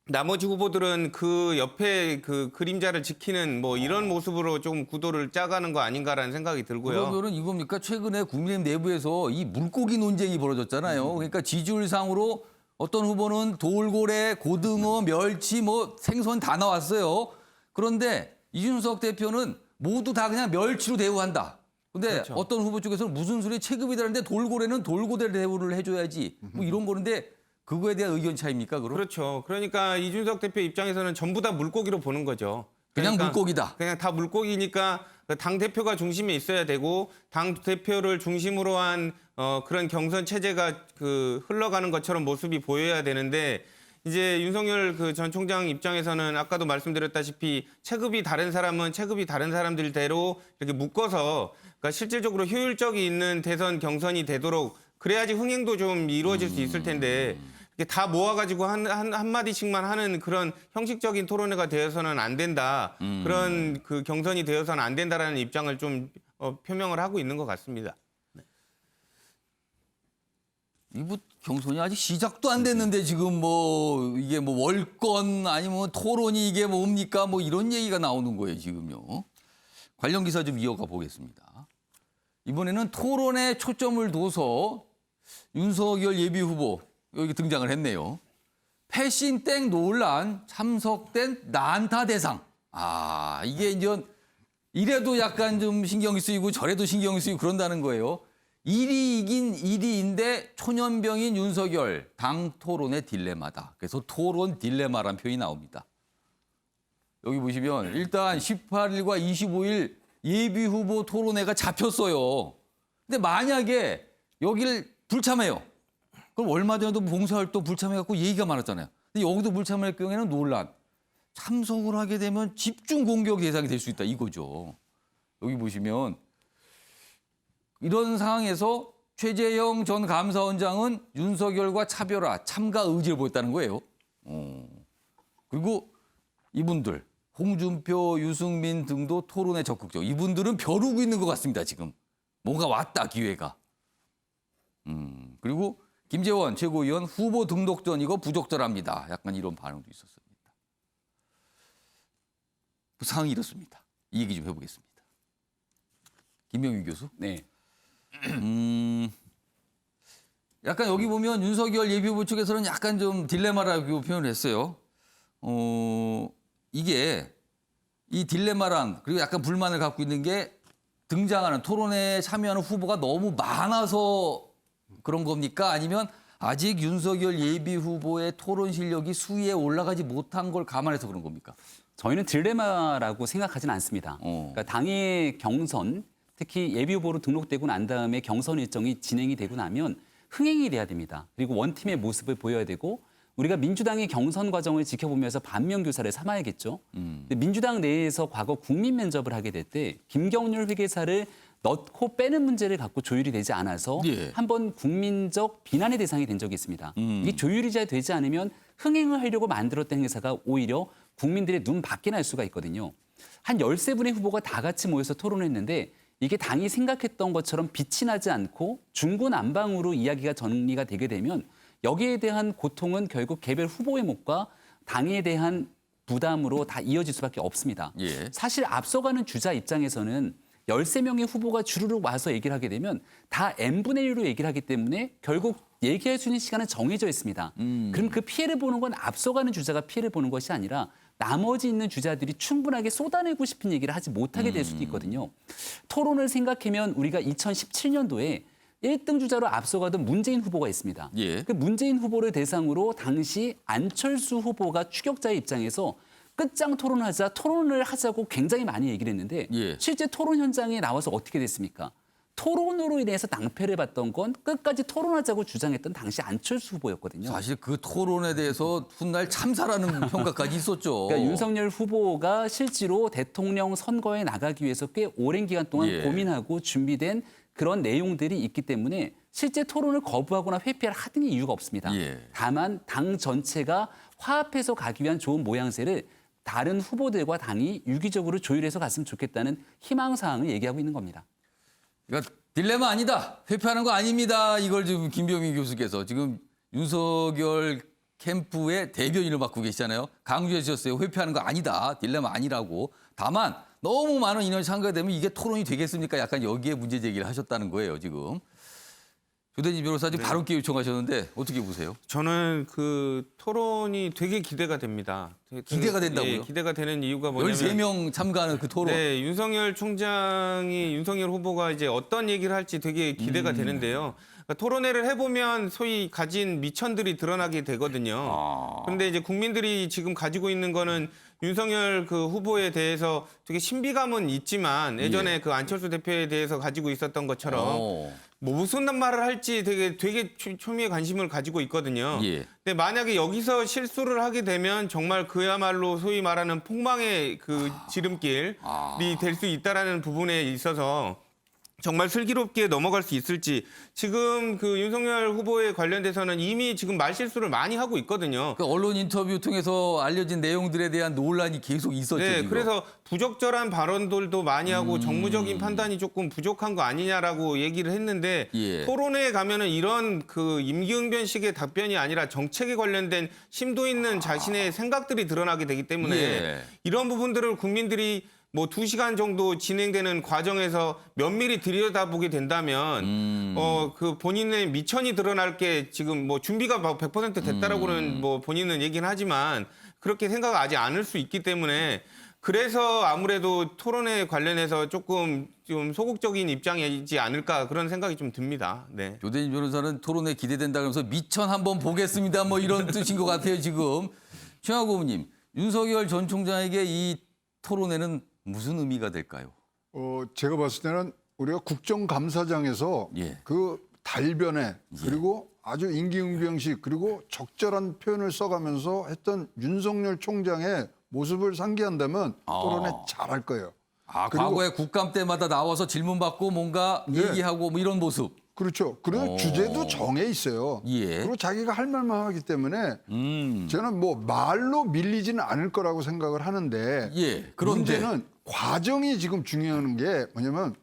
나머지 후보들은 그 옆에 그 그림자를 지키는 뭐 이런 모습으로 좀 구도를 짜가는 거 아닌가라는 생각이 들고요. 그러면은 이겁니까? 최근에 국민의힘 내부에서 이 물고기 논쟁이 벌어졌잖아요. 그러니까 지지율상으로 어떤 후보는 돌고래, 고등어, 멸치, 뭐 생선 다 나왔어요. 그런데 이준석 대표는 모두 다 그냥 멸치로 대우한다. 근데 그렇죠. 어떤 후보 쪽에서는 무슨 소리 체급이 다른데 돌고래는 돌고래 대우를 해줘야지. 뭐 이런 거는데 그거에 대한 의견 차이입니까? 그럼? 그렇죠. 그러니까 이준석 대표 입장에서는 전부 다 물고기로 보는 거죠. 그냥 그러니까 물고기다. 그냥 다 물고기니까 당 대표가 중심에 있어야 되고 당 대표를 중심으로 한 그런 경선 체제가 그 흘러가는 것처럼 모습이 보여야 되는데 이제 윤석열 그 전 총장 입장에서는 아까도 말씀드렸다시피 체급이 다른 사람은 체급이 다른 사람들대로 이렇게 묶어서 그러니까 실질적으로 효율적이 있는 대선 경선이 되도록 그래야지 흥행도 좀 이루어질 수 있을 텐데 이렇게 다 모아가지고 한마디씩만 하는 그런 형식적인 토론회가 되어서는 안 된다. 그런 그 경선이 되어서는 안 된다라는 입장을 좀 표명을 하고 있는 것 같습니다. 이뭐 경선이 아직 시작도 안 됐는데 지금 뭐 이게 뭐 월권 아니면 토론이 이게 뭡니까 뭐 이런 얘기가 나오는 거예요 지금요. 관련 기사 좀 이어가 보겠습니다. 이번에는 토론에 초점을 둬서 윤석열 예비 후보 여기 등장을 했네요. 패싱땡 논란 참석된 난타 대상. 아 이게 이제 이래도 약간 좀 신경이 쓰이고 저래도 신경이 쓰이고 그런다는 거예요. 1위 이긴 1위인데 초년병인 윤석열 당 토론의 딜레마다. 그래서 토론 딜레마란 표현이 나옵니다. 여기 보시면 일단 18일과 25일 예비 후보 토론회가 잡혔어요. 근데 만약에 여기를 불참해요. 그럼 얼마 전에도 봉사활동 불참해갖고 얘기가 많았잖아요. 근데 여기도 불참할 경우에는 논란. 참석을 하게 되면 집중 공격 대상이 될 수 있다 이거죠. 여기 보시면 이런 상황에서 최재형 전 감사원장은 윤석열과 차별화, 참가 의지를 보였다는 거예요. 그리고 이분들 홍준표, 유승민 등도 토론에 적극적. 이분들은 벼르고 있는 것 같습니다. 지금 뭔가 왔다 기회가. 그리고 김재원 최고위원 후보 등록 전 이거 부적절합니다. 약간 이런 반응도 있었습니다. 그 상황이 이렇습니다. 이 얘기 좀 해보겠습니다. 김명희 교수. 네. 약간 여기 보면 윤석열 예비후보 측에서는 약간 좀 딜레마라고 표현을 했어요. 이게 이 딜레마랑 그리고 약간 불만을 갖고 있는 게 등장하는 토론회에 참여하는 후보가 너무 많아서 그런 겁니까? 아니면 아직 윤석열 예비후보의 토론 실력이 수위에 올라가지 못한 걸 감안해서 그런 겁니까? 저희는 딜레마라고 생각하지는 않습니다. 그러니까 당의 경선, 특히 예비후보로 등록되고 난 다음에 경선 일정이 진행이 되고 나면 흥행이 돼야 됩니다. 그리고 원팀의 모습을 보여야 되고 우리가 민주당의 경선 과정을 지켜보면서 반면교사를 삼아야겠죠. 근데 민주당 내에서 과거 국민 면접을 하게 될 때 김경률 회계사를 넣고 빼는 문제를 갖고 조율이 되지 않아서 예. 한번 국민적 비난의 대상이 된 적이 있습니다. 이게 조율이 잘 되지 않으면 흥행을 하려고 만들었던 행사가 오히려 국민들의 눈 밖에 날 수가 있거든요. 한 13분의 후보가 다 같이 모여서 토론을 했는데 이게 당이 생각했던 것처럼 빛이 나지 않고 중구난방으로 이야기가 정리가 되게 되면 여기에 대한 고통은 결국 개별 후보의 몫과 당에 대한 부담으로 다 이어질 수밖에 없습니다. 예. 사실 앞서가는 주자 입장에서는 13명의 후보가 주르륵 와서 얘기를 하게 되면 다 n분의 1로 얘기를 하기 때문에 결국 얘기할 수 있는 시간은 정해져 있습니다. 그럼 그 피해를 보는 건 앞서가는 주자가 피해를 보는 것이 아니라 나머지 있는 주자들이 충분하게 쏟아내고 싶은 얘기를 하지 못하게 될 수도 있거든요. 토론을 생각하면 우리가 2017년도에 1등 주자로 앞서가던 문재인 후보가 있습니다. 예. 그 문재인 후보를 대상으로 당시 안철수 후보가 추격자의 입장에서 끝장 토론을 하자고 굉장히 많이 얘기를 했는데 예. 실제 토론 현장에 나와서 어떻게 됐습니까? 토론으로 인해서 낭패를 봤던 건 끝까지 토론하자고 주장했던 당시 안철수 후보였거든요. 사실 그 토론에 대해서 훗날 참사라는 평가까지 있었죠. 그러니까 윤석열 후보가 실제로 대통령 선거에 나가기 위해서 꽤 오랜 기간 동안 예. 고민하고 준비된 그런 내용들이 있기 때문에 실제 토론을 거부하거나 회피할 하등의 이유가 없습니다. 예. 다만 당 전체가 화합해서 가기 위한 좋은 모양새를 다른 후보들과 당이 유기적으로 조율해서 갔으면 좋겠다는 희망사항을 얘기하고 있는 겁니다. 그러니까 딜레마 아니다. 회피하는 거 아닙니다. 이걸 지금 김병민 교수께서 지금 윤석열 캠프의 대변인을 맡고 계시잖아요. 강조해 주셨어요. 회피하는 거 아니다. 딜레마 아니라고. 다만 너무 많은 인원이 참가되면 이게 토론이 되겠습니까? 약간 여기에 문제 제기를 하셨다는 거예요, 지금. 조대진 변호사님 네. 발언 기회 요청하셨는데 어떻게 보세요? 저는 그 토론이 되게 기대가 됩니다. 기대가 된다고요? 예, 기대가 되는 이유가 뭐냐면 13명 참가하는 그 토론. 네, 윤석열 후보가 이제 어떤 얘기를 할지 되게 기대가 되는데요. 그러니까 토론회를 해보면 소위 가진 미천들이 드러나게 되거든요. 그런데 이제 국민들이 지금 가지고 있는 거는 윤석열 그 후보에 대해서 되게 신비감은 있지만 예전에 예. 그 안철수 대표에 대해서 가지고 있었던 것처럼 어. 뭐 무슨 말을 할지 되게 초미의 관심을 가지고 있거든요. 예. 근데 만약에 여기서 실수를 하게 되면 정말 그야말로 소위 말하는 폭망의 그 지름길이 될 수 있다라는 부분에 있어서 정말 슬기롭게 넘어갈 수 있을지 지금 그 윤석열 후보에 관련돼서는 이미 지금 말실수를 많이 하고 있거든요. 그 언론 인터뷰 통해서 알려진 내용들에 대한 논란이 계속 있었죠. 네, 지금. 그래서 부적절한 발언들도 많이 하고 정무적인 판단이 조금 부족한 거 아니냐라고 얘기를 했는데 예. 토론회에 가면은 이런 그 임기응변식의 답변이 아니라 정책에 관련된 심도 있는 자신의 생각들이 드러나게 되기 때문에 예. 이런 부분들을 국민들이 뭐 2시간 정도 진행되는 과정에서 면밀히 들여다보게 된다면 그 본인의 미천이 드러날 게 지금 뭐 준비가 100% 됐다라고는 뭐 본인은 얘기는 하지만 그렇게 생각하지 않을 수 있기 때문에 그래서 아무래도 토론회 관련해서 조금 좀 소극적인 입장이지 않을까 그런 생각이 좀 듭니다. 네. 조대진 변호사는 토론회 기대된다 그러면서 미천 한번 보겠습니다. 뭐 이런 뜻인 것 같아요, 지금. 최하고 의원님, 윤석열 전 총장에게 이 토론회는 무슨 의미가 될까요? 제가 봤을 때는 우리가 국정감사장에서 예. 그 달변에 그리고 아주 임기응변식 그리고 적절한 표현을 써가면서 했던 윤석열 총장의 모습을 상기한다면 토론회 잘할 거예요. 그리고 과거에 국감 때마다 나와서 질문 받고 뭔가 네. 얘기하고 뭐 이런 모습. 그렇죠. 그리고 주제도 정해 있어요. 예. 그리고 자기가 할 말만 하기 때문에 저는 뭐 말로 밀리지는 않을 거라고 생각을 하는데 예. 그런데 문제는 과정이 지금 중요한 게 뭐냐면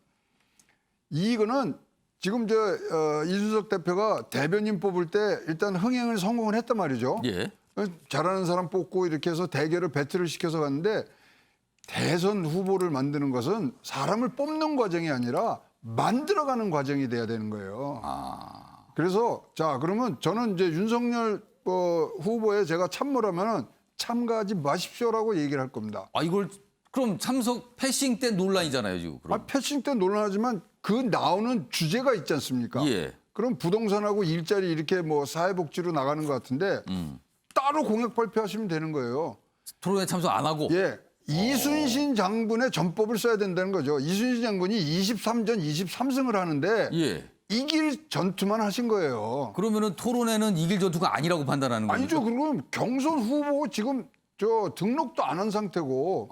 이거는 지금 이준석 대표가 대변인 뽑을 때 일단 흥행을 성공을 했단 말이죠. 예. 잘하는 사람 뽑고 이렇게 해서 대결을 배틀을 시켜서 갔는데 대선 후보를 만드는 것은 사람을 뽑는 과정이 아니라 만들어가는 과정이 돼야 되는 거예요. 그래서 자 그러면 저는 이제 윤석열 후보에 제가 참모라면은 참가하지 마십시오라고 얘기를 할 겁니다. 이걸 그럼 참석 패싱 때 논란이잖아요, 지금. 그럼. 패싱 때 논란하지만 그 나오는 주제가 있지 않습니까? 예. 그럼 부동산하고 일자리 이렇게 뭐 사회복지로 나가는 것 같은데 따로 공약 발표하시면 되는 거예요. 토론회 참석 안 하고. 예. 이순신 장군의 전법을 써야 된다는 거죠. 이순신 장군이 23전 23승을 하는데 예. 이길 전투만 하신 거예요. 그러면은 토론회는 이길 전투가 아니라고 판단하는 거죠. 아니죠. 그럼 경선 후보 지금 등록도 안 한 상태고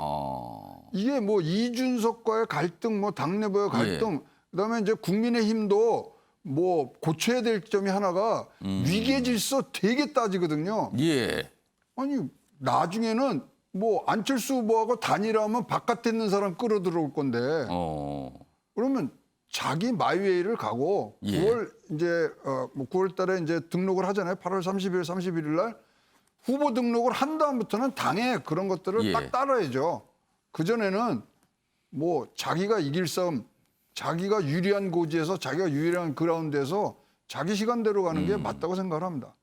이게 뭐 이준석과의 갈등, 뭐 당내부의 갈등, 그다음에 이제 국민의힘도 뭐 고쳐야 될 점이 하나가 위계 질서 되게 따지거든요. 예. 아니 나중에는 뭐 안철수 후보하고 단일화하면 바깥에 있는 사람 끌어들어올 건데 그러면 자기 마이웨이를 가고 예. 9월 이제 뭐 9월 달에 이제 등록을 하잖아요. 8월 30일, 31일 날 후보 등록을 한 다음부터는 당에 그런 것들을 예. 딱 따라야죠. 그 전에는 뭐 자기가 이길 싸움, 자기가 유리한 고지에서 자기가 유리한 그라운드에서 자기 시간대로 가는 게 맞다고 생각을 합니다.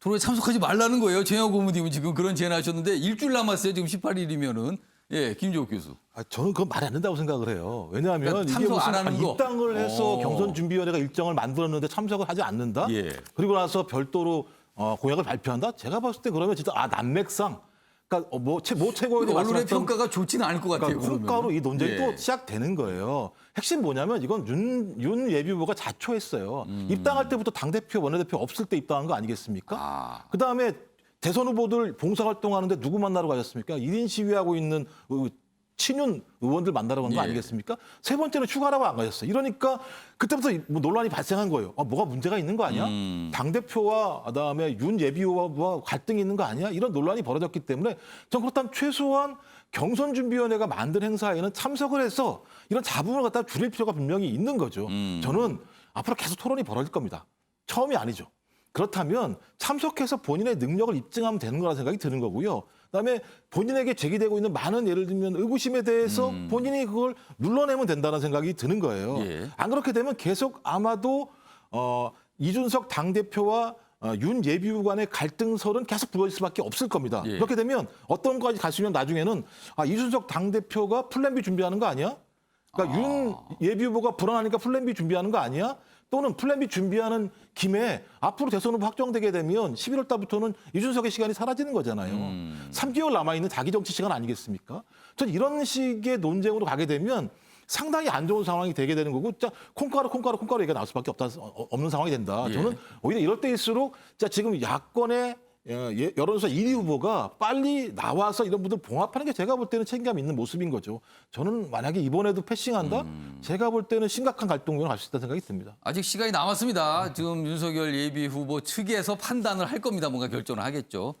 토론에 참석하지 말라는 거예요. 최영호 고문님은 지금 그런 제안하셨는데 일주일 남았어요. 지금 18일이면은. 예, 김종욱 교수. 저는 그건 말이 안 된다고 생각을 해요. 왜냐하면 그러니까 이게 참석 무슨 안 하는 거. 입당을 해서 경선준비위원회가 일정을 만들었는데 참석을 하지 않는다? 예. 그리고 나서 별도로 공약을 발표한다? 제가 봤을 때 그러면 진짜 난맥상. 그러니까 모 최고위원이 언론의 평가가 좋지는 않을 것 같아요. 그러니까 콩가루 이 논쟁이 예. 또 시작되는 거예요. 핵심 뭐냐면 이건 윤 예비후보가 자초했어요. 입당할 때부터 당대표, 원내대표 없을 때 입당한 거 아니겠습니까? 그다음에 대선 후보들 봉사활동하는데 누구 만나러 가셨습니까? 1인 시위하고 있는 친윤 의원들 만나러 간 거 예. 아니겠습니까? 세 번째는 휴가라고 안 가셨어요. 이러니까 그때부터 뭐 논란이 발생한 거예요. 뭐가 문제가 있는 거 아니야? 당대표와 그다음에 윤 예비후보와 갈등이 있는 거 아니야? 이런 논란이 벌어졌기 때문에 전 그렇다면 최소한 경선준비위원회가 만든 행사에는 참석을 해서 이런 잡음을 갖다 줄일 필요가 분명히 있는 거죠. 저는 앞으로 계속 토론이 벌어질 겁니다. 처음이 아니죠. 그렇다면 참석해서 본인의 능력을 입증하면 되는 거라 생각이 드는 거고요. 그다음에 본인에게 제기되고 있는 많은 예를 들면 의구심에 대해서 본인이 그걸 눌러내면 된다는 생각이 드는 거예요. 예. 안 그렇게 되면 계속 아마도 이준석 당대표와 윤 예비후 간의 갈등설은 계속 불어질 수밖에 없을 겁니다. 예. 그렇게 되면 어떤 것까지 갔으면 나중에는 이준석 당대표가 플랜 B 준비하는 거 아니야? 그러니까 윤 예비후보가 불안하니까 플랜 B 준비하는 거 아니야? 또는 플랜 B 준비하는 김에 앞으로 대선 후보 확정되게 되면 11월 달부터는 이준석의 시간이 사라지는 거잖아요. 3개월 남아있는 자기 정치 시간 아니겠습니까? 전 이런 식의 논쟁으로 가게 되면 상당히 안 좋은 상황이 되게 되는 거고 진짜 콩가루 얘기가 나올 수밖에 없는 상황이 된다. 예. 저는 오히려 이럴 때일수록 지금 야권의 여론조사 1위 후보가 빨리 나와서 이런 분들 봉합하는 게 제가 볼 때는 책임감 있는 모습인 거죠. 저는 만약에 이번에도 패싱한다? 제가 볼 때는 심각한 갈등으로 갈 수 있다는 생각이 듭니다. 아직 시간이 남았습니다. 지금 윤석열 예비 후보 측에서 판단을 할 겁니다. 뭔가 결정을 하겠죠.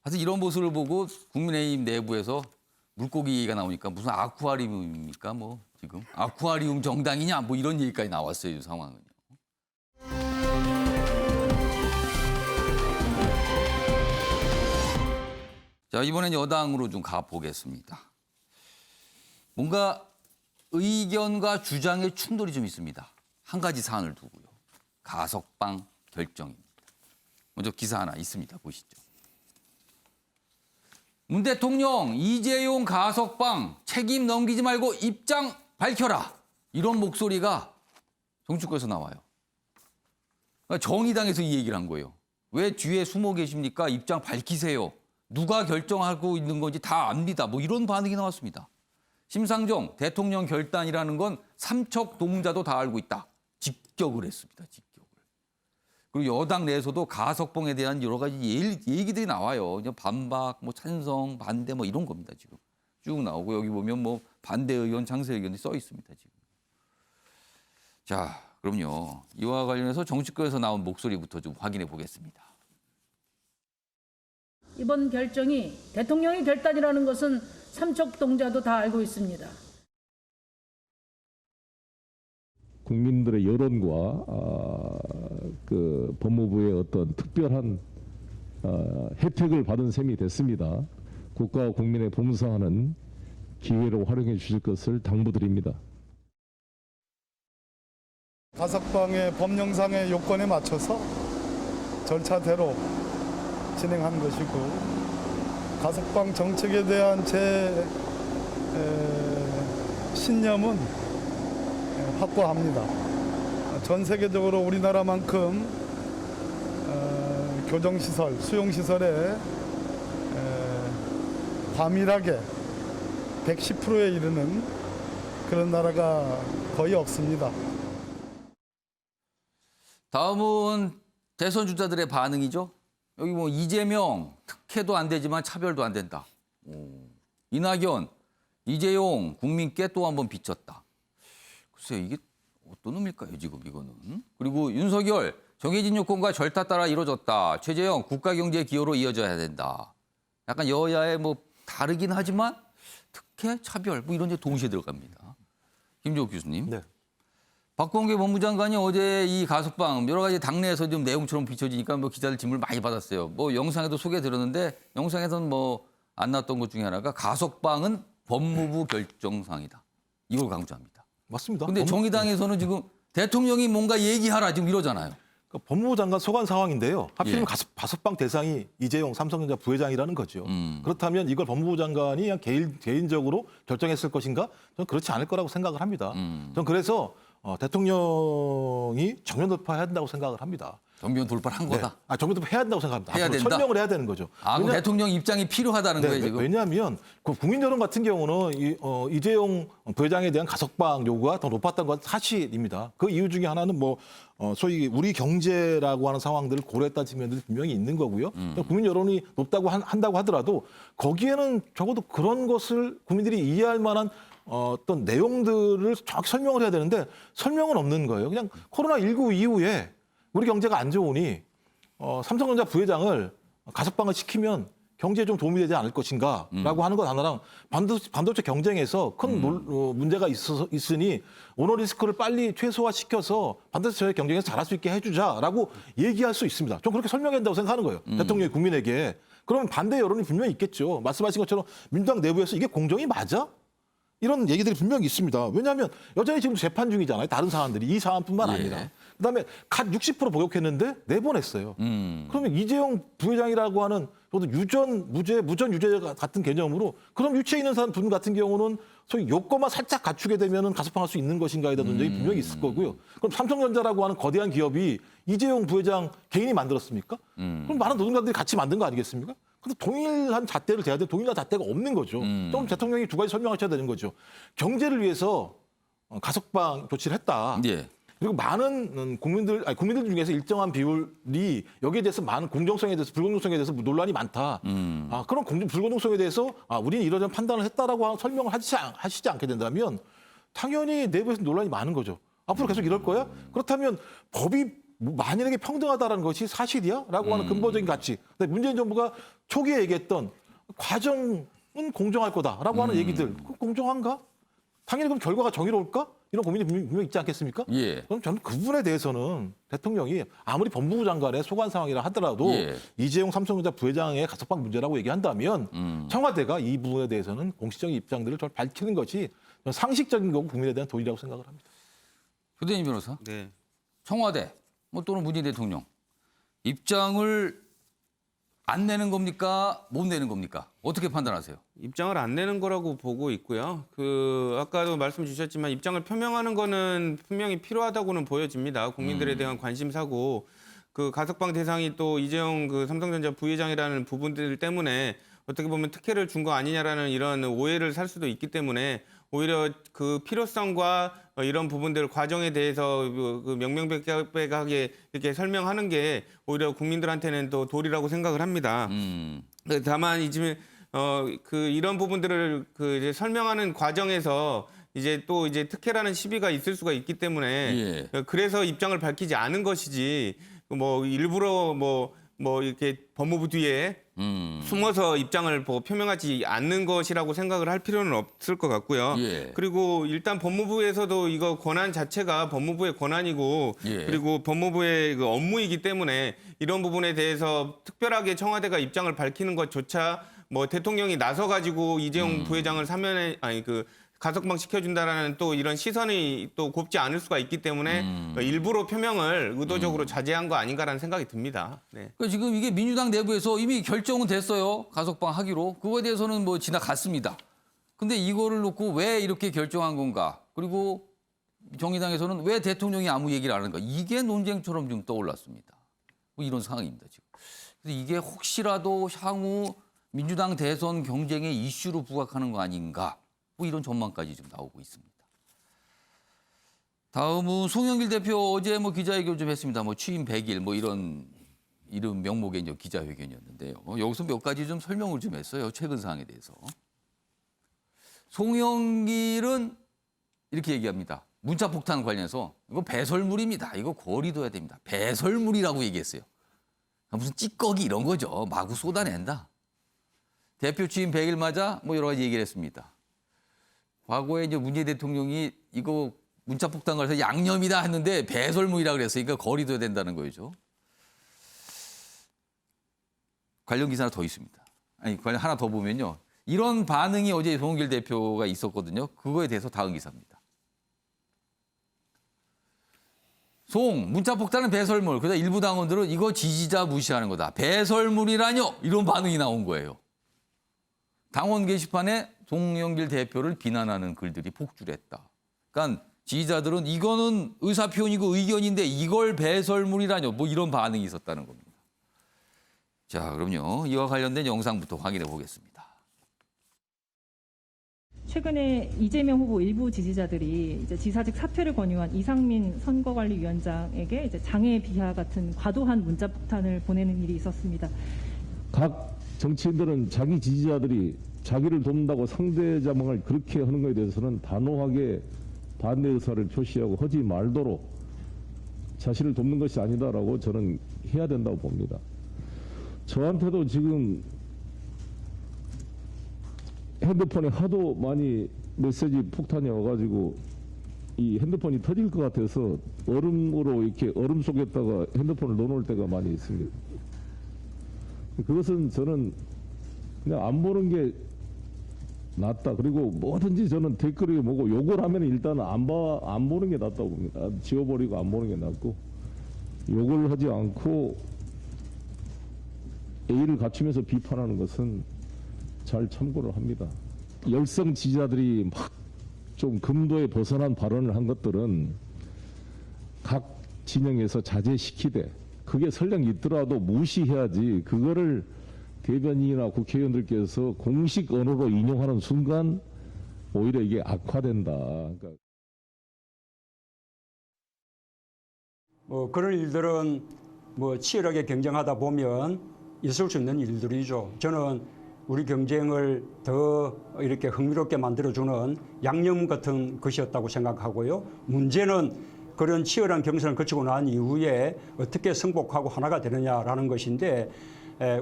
하여튼 이런 모습을 보고 국민의힘 내부에서 물고기가 나오니까 무슨 아쿠아리움입니까? 뭐 지금 아쿠아리움 정당이냐? 뭐 이런 얘기까지 나왔어요. 이 상황은요. 자, 이번엔 여당으로 좀 가보겠습니다. 뭔가 의견과 주장의 충돌이 좀 있습니다. 한 가지 사안을 두고요. 가석방 결정입니다. 먼저 기사 하나 있습니다. 보시죠. 문 대통령 이재용 가석방 책임 넘기지 말고 입장 밝혀라. 이런 목소리가 정치권에서 나와요. 그러니까 정의당에서 이 얘기를 한 거예요. 왜 뒤에 숨어 계십니까? 입장 밝히세요. 누가 결정하고 있는 건지 다 압니다. 뭐 이런 반응이 나왔습니다. 심상정 대통령 결단이라는 건 삼척 동자도 다 알고 있다. 직격을 했습니다. 직격을. 그리고 여당 내에서도 가석방에 대한 여러 가지 얘기들이 나와요. 반박, 뭐 찬성, 반대 뭐 이런 겁니다. 지금 쭉 나오고 여기 보면 뭐 반대 의견, 창세 의견이 써 있습니다. 지금. 자, 그럼요. 이와 관련해서 정치권에서 나온 목소리부터 좀 확인해 보겠습니다. 이번 결정이 대통령의 결단이라는 것은 삼척 동자도 다 알고 있습니다. 국민들의 여론과 그 법무부의 어떤 특별한 혜택을 받은 셈이 됐습니다. 국가와 국민의 봉사하는 기회로 활용해 주실 것을 당부드립니다. 가석방의 법령상의 요건에 맞춰서 절차대로 진행한 것이고 가석방 정책에 대한 제 신념은 확고합니다. 전 세계적으로 우리나라만큼 교정시설, 수용시설에 과밀하게 110%에 이르는 그런 나라가 거의 없습니다. 다음은 대선 주자들의 반응이죠. 여기 뭐 이재명 특혜도 안 되지만 차별도 안 된다. 이낙연, 이재용 국민께 또 한 번 비쳤다. 글쎄요, 이게 어떤 의미일까요, 지금 이거는. 그리고 윤석열, 정해진 요건과 절타 따라 이루어졌다. 최재형, 국가경제 기여로 이어져야 된다. 약간 여야의 뭐 다르긴 하지만 특혜, 차별 뭐 이런 게 동시에 들어갑니다. 김종욱 교수님. 네. 박범계 법무장관이 어제 이 가석방 여러 가지 당내에서 좀 내용처럼 비춰지니까 뭐 기자들 질문을 많이 받았어요. 뭐 영상에도 소개드렸는데 영상에서는 뭐 안 나왔던 것 중에 하나가 가석방은 법무부 결정사항이다. 이걸 강조합니다. 맞습니다. 근데 정의당에서는 지금 대통령이 뭔가 얘기하라 지금 이러잖아요. 그러니까 법무부 장관 소관 상황인데요. 하필이면 예. 가석방 대상이 이재용 삼성전자 부회장이라는 거죠. 그렇다면 이걸 법무부 장관이 그냥 개인적으로 결정했을 것인가? 저는 그렇지 않을 거라고 생각을 합니다. 저는 그래서 대통령이 정면 돌파해야 된다고 생각을 합니다. 정면 돌파를 한 거다. 네. 정면 돌파해야 된다고 생각합니다. 해야 앞으로 된다? 설명을 해야 되는 거죠. 그럼 대통령 입장이 필요하다는 거예요, 지금? 왜냐하면 그 국민 여론 같은 경우는 이재용 부회장에 대한 가석방 요구가 더 높았던 건 사실입니다. 그 이유 중에 하나는 소위 우리 경제라고 하는 상황들을 고려했다는 측면들이 분명히 있는 거고요. 국민 여론이 높다고 한다고 하더라도 거기에는 적어도 그런 것을 국민들이 이해할 만한 어떤 내용들을 정확히 설명을 해야 되는데 설명은 없는 거예요. 그냥 코로나19 이후에 우리 경제가 안 좋으니 삼성전자 부회장을 가석방을 시키면 경제에 좀 도움이 되지 않을 것인가라고 하는 것 하나랑 반도체 경쟁에서 큰 문제가 있으니 오너 리스크를 빨리 최소화시켜서 반도체 경쟁에서 잘할 수 있게 해주자라고 얘기할 수 있습니다. 좀 그렇게 설명해야 된다고 생각하는 거예요. 대통령이 국민에게. 그러면 반대 여론이 분명히 있겠죠. 말씀하신 것처럼 민주당 내부에서 이게 공정이 맞아? 이런 얘기들이 분명히 있습니다. 왜냐하면 여전히 지금 재판 중이잖아요. 다른 사안들이. 이 사안뿐만 아니라. 그다음에 갓 60% 복역했는데 내보냈어요. 그러면 이재용 부회장이라고 하는 저도 유전 유죄 같은 개념으로 그럼 유치해 있는 분 같은 경우는 소위 요건만 살짝 갖추게 되면 가석방할 수 있는 것인가에 대한 논쟁이 분명히 있을 거고요. 그럼 삼성전자라고 하는 거대한 기업이 이재용 부회장 개인이 만들었습니까? 그럼 많은 노동자들이 같이 만든 거 아니겠습니까? 근데 동일한 잣대를 대야 돼. 동일한 잣대가 없는 거죠. 좀 대통령이 두 가지 설명하셔야 되는 거죠. 경제를 위해서 가석방 조치를 했다. 예. 그리고 많은 국민들 중에서 일정한 비율이 여기에 대해서 많은 불공정성에 대해서 논란이 많다. 그런 불공정성에 대해서 우리는 이러저런 판단을 했다라고 설명을 하시지 않게 된다면 당연히 내부에서 논란이 많은 거죠. 앞으로 계속 이럴 거야? 그렇다면 법이 만인에게 평등하다는 것이 사실이야? 라고 하는 근본적인 가치. 근데 문재인 정부가 초기에 얘기했던 과정은 공정할 거다라고 하는 얘기들. 공정한가? 당연히 그럼 결과가 정의로울까? 이런 고민이 분명히 있지 않겠습니까? 예. 그럼 저는 그 부분에 대해서는 대통령이 아무리 법무부 장관의 소관 상황이라 하더라도 이재용 삼성전자 부회장의 가석방 문제라고 얘기한다면 청와대가 이 부분에 대해서는 공식적인 입장들을 좀 밝히는 것이 상식적인 거고 국민에 대한 도리라고 생각을 합니다. 휴대인 변호사. 네. 청와대 또는 문재인 대통령 입장을 안 내는 겁니까? 못 내는 겁니까? 어떻게 판단하세요? 입장을 안 내는 거라고 보고 있고요. 아까도 말씀 주셨지만 입장을 표명하는 거는 분명히 필요하다고는 보여집니다. 국민들에 대한 관심사고 그 가석방 대상이 또 이재용 삼성전자 부회장이라는 부분들 때문에 어떻게 보면 특혜를 준 거 아니냐라는 이런 오해를 살 수도 있기 때문에 오히려 그 필요성과 이런 부분들 과정에 대해서 명명백백하게 이렇게 설명하는 게 오히려 국민들한테는 또 도리라고 생각을 합니다. 다만 이제 이런 부분들을 이제 설명하는 과정에서 이제 특혜라는 시비가 있을 수가 있기 때문에 그래서 입장을 밝히지 않은 것이지 일부러 이렇게 법무부 뒤에 숨어서 입장을 표명하지 않는 것이라고 생각을 할 필요는 없을 것 같고요. 그리고 일단 법무부에서도 이거 권한 자체가 법무부의 권한이고 그리고 법무부의 업무이기 때문에 이런 부분에 대해서 특별하게 청와대가 입장을 밝히는 것조차 대통령이 나서 가지고 이재용 부회장을 가석방 시켜준다라는 또 이런 시선이 또 곱지 않을 수가 있기 때문에 일부러 표명을 의도적으로 자제한 거 아닌가라는 생각이 듭니다. 네. 그러니까 지금 이게 민주당 내부에서 이미 결정은 됐어요. 가석방 하기로. 그거에 대해서는 지나갔습니다. 근데 이거를 놓고 왜 이렇게 결정한 건가? 그리고 정의당에서는 왜 대통령이 아무 얘기를 안 하는가? 이게 논쟁처럼 좀 떠올랐습니다. 이런 상황입니다, 지금. 그래서 이게 혹시라도 향후 민주당 대선 경쟁의 이슈로 부각하는 거 아닌가? 이런 전망까지 좀 나오고 있습니다. 다음은 송영길 대표 어제 기자회견 좀 했습니다. 취임 100일 이런 이름 명목의 이제 기자회견이었는데요. 여기서 몇 가지 좀 설명을 좀 했어요. 최근 사항에 대해서. 송영길은 이렇게 얘기합니다. 문자폭탄 관련해서 이거 배설물입니다. 이거 거리둬야 됩니다. 배설물이라고 얘기했어요. 무슨 찌꺼기 이런 거죠. 마구 쏟아낸다. 대표 취임 100일 맞아 여러 가지 얘기를 했습니다. 과거에 이제 문재인 대통령이 이거 문자폭탄 걸려서 양념이다 했는데 배설물이라 그랬어요. 그러니까 거리둬야 된다는 거죠. 관련 기사 하나 더 있습니다. 관련 하나 더 보면요. 이런 반응이 어제 송영길 대표가 있었거든요. 그거에 대해서 다음 기사입니다. 문자 폭탄은 배설물. 그래서 일부 당원들은 이거 지지자 무시하는 거다. 배설물이라뇨? 이런 반응이 나온 거예요. 당원 게시판에 송영길 대표를 비난하는 글들이 폭주했다. 그러니까 지지자들은 이거는 의사표현이고 의견인데 이걸 배설물이라뇨? 뭐 이런 반응이 있었다는 겁니다. 자, 그럼요. 이와 관련된 영상부터 확인해 보겠습니다. 최근에 이재명 후보 일부 지지자들이 이제 지사직 사퇴를 권유한 이상민 선거관리위원장에게 이제 장애 비하 같은 과도한 문자 폭탄을 보내는 일이 있었습니다. 각 정치인들은 자기 지지자들이 자기를 돕는다고 상대 자망을 그렇게 하는 것에 대해서는 단호하게 반대 의사를 표시하고 하지 말도록 자신을 돕는 것이 아니다라고 저는 해야 된다고 봅니다. 저한테도 지금 핸드폰에 하도 많이 메시지 폭탄이 와가지고 이 핸드폰이 터질 것 같아서 얼음으로 이렇게 얼음 속에다가 핸드폰을 넣어놓을 때가 많이 있습니다. 그것은 저는 그냥 안 보는 게 낫다. 그리고 뭐든지 저는 댓글이 뭐고 욕을 하면 일단 안 보는 게 낫다고 봅니다. 지워버리고 안 보는 게 낫고 욕을 하지 않고 예의를 갖추면서 비판하는 것은 잘 참고를 합니다. 열성 지지자들이 막 좀 금도에 벗어난 발언을 한 것들은 각 진영에서 자제시키되 그게 설령 있더라도 무시해야지 그거를 대변인이나 국회의원들께서 공식 언어로 인용하는 순간 오히려 이게 악화된다. 그러니까 그런 일들은 치열하게 경쟁하다 보면 있을 수 있는 일들이죠. 저는 우리 경쟁을 더 이렇게 흥미롭게 만들어주는 양념 같은 것이었다고 생각하고요. 문제는 그런 치열한 경선을 거치고 난 이후에 어떻게 승복하고 하나가 되느냐라는 것인데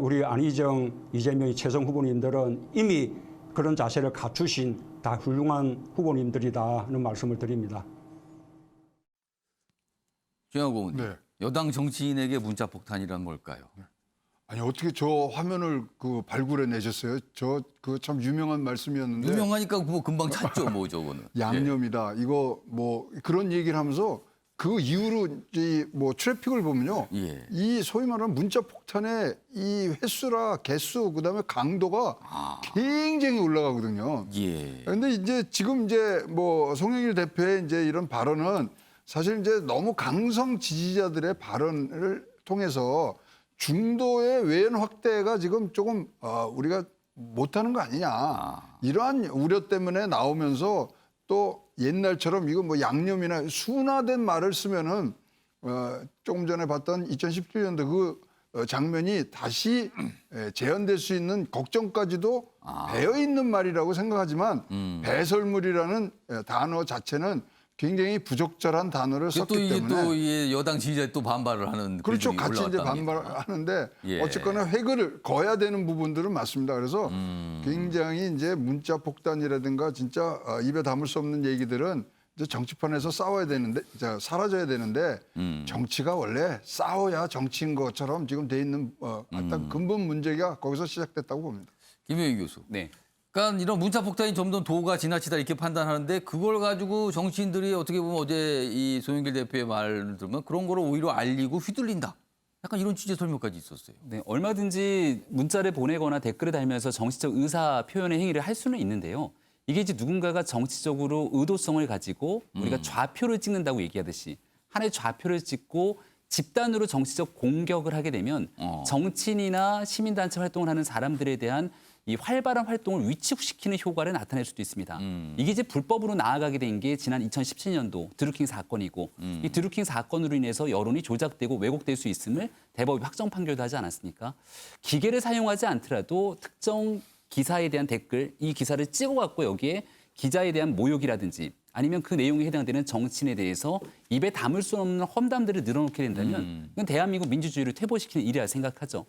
우리 안희정, 이재명, 최성 후보님들은 이미 그런 자세를 갖추신 다 훌륭한 후보님들이다 하는 말씀을 드립니다. 최영호 의원님, 여당 정치인에게 문자 폭탄이란 뭘까요? 아니 어떻게 저 화면을 발굴해 내셨어요? 저 참 유명한 말씀이었는데. 유명하니까 뭐 금방 찾죠, 뭐 저거는. 양념이다. 이거 뭐 그런 얘기를 하면서 그 이후로 이 트래픽을 보면요. 이 소위 말하는 문자 폭탄의 이 횟수라 개수 그다음에 강도가 굉장히 올라가거든요. 그런데 이제 지금 송영길 대표의 이제 이런 발언은 사실 이제 너무 강성 지지자들의 발언을 통해서 중도의 외연 확대가 지금 조금 우리가 못하는 거 아니냐. 이러한 우려 때문에 나오면서 또 옛날처럼 이거 양념이나 순화된 말을 쓰면은 조금 전에 봤던 2017년도 그 장면이 다시 재현될 수 있는 걱정까지도 배어 있는 말이라고 생각하지만 배설물이라는 단어 자체는 굉장히 부적절한 단어를 썼기 때문에 또 이게 여당 지지자들이 또 반발을 하는 그렇죠. 같이 이제 반발하는데 어쨌거나 획을 그어야 되는 부분들은 맞습니다. 그래서 굉장히 이제 문자 폭탄이라든가 진짜 입에 담을 수 없는 얘기들은 이제 정치판에서 싸워야 되는데 사라져야 되는데 정치가 원래 싸워야 정치인 것처럼 지금 돼 있는 어떤 근본 문제가 거기서 시작됐다고 봅니다. 김영희 교수. 네. 그러니까 이런 문자 폭탄이 점점 도가 지나치다 이렇게 판단하는데 그걸 가지고 정치인들이 어떻게 보면 어제 이 송영길 대표의 말을 들으면 그런 거를 오히려 알리고 휘둘린다. 약간 이런 취지의 설명까지 있었어요. 네, 얼마든지 문자를 보내거나 댓글을 달면서 정치적 의사 표현의 행위를 할 수는 있는데요. 이게 이제 누군가가 정치적으로 의도성을 가지고 우리가 좌표를 찍는다고 얘기하듯이 하나의 좌표를 찍고 집단으로 정치적 공격을 하게 되면 정치인이나 시민단체 활동을 하는 사람들에 대한 이 활발한 활동을 위축시키는 효과를 나타낼 수도 있습니다. 이게 이제 불법으로 나아가게 된 게 지난 2017년도 드루킹 사건이고 이 드루킹 사건으로 인해서 여론이 조작되고 왜곡될 수 있음을 대법이 확정 판결도 하지 않았습니까? 기계를 사용하지 않더라도 특정 기사에 대한 댓글, 이 기사를 찍어갖고 여기에 기자에 대한 모욕이라든지 아니면 그 내용에 해당되는 정치인에 대해서 입에 담을 수 없는 험담들을 늘어놓게 된다면 이건 대한민국 민주주의를 퇴보시키는 일이라 생각하죠.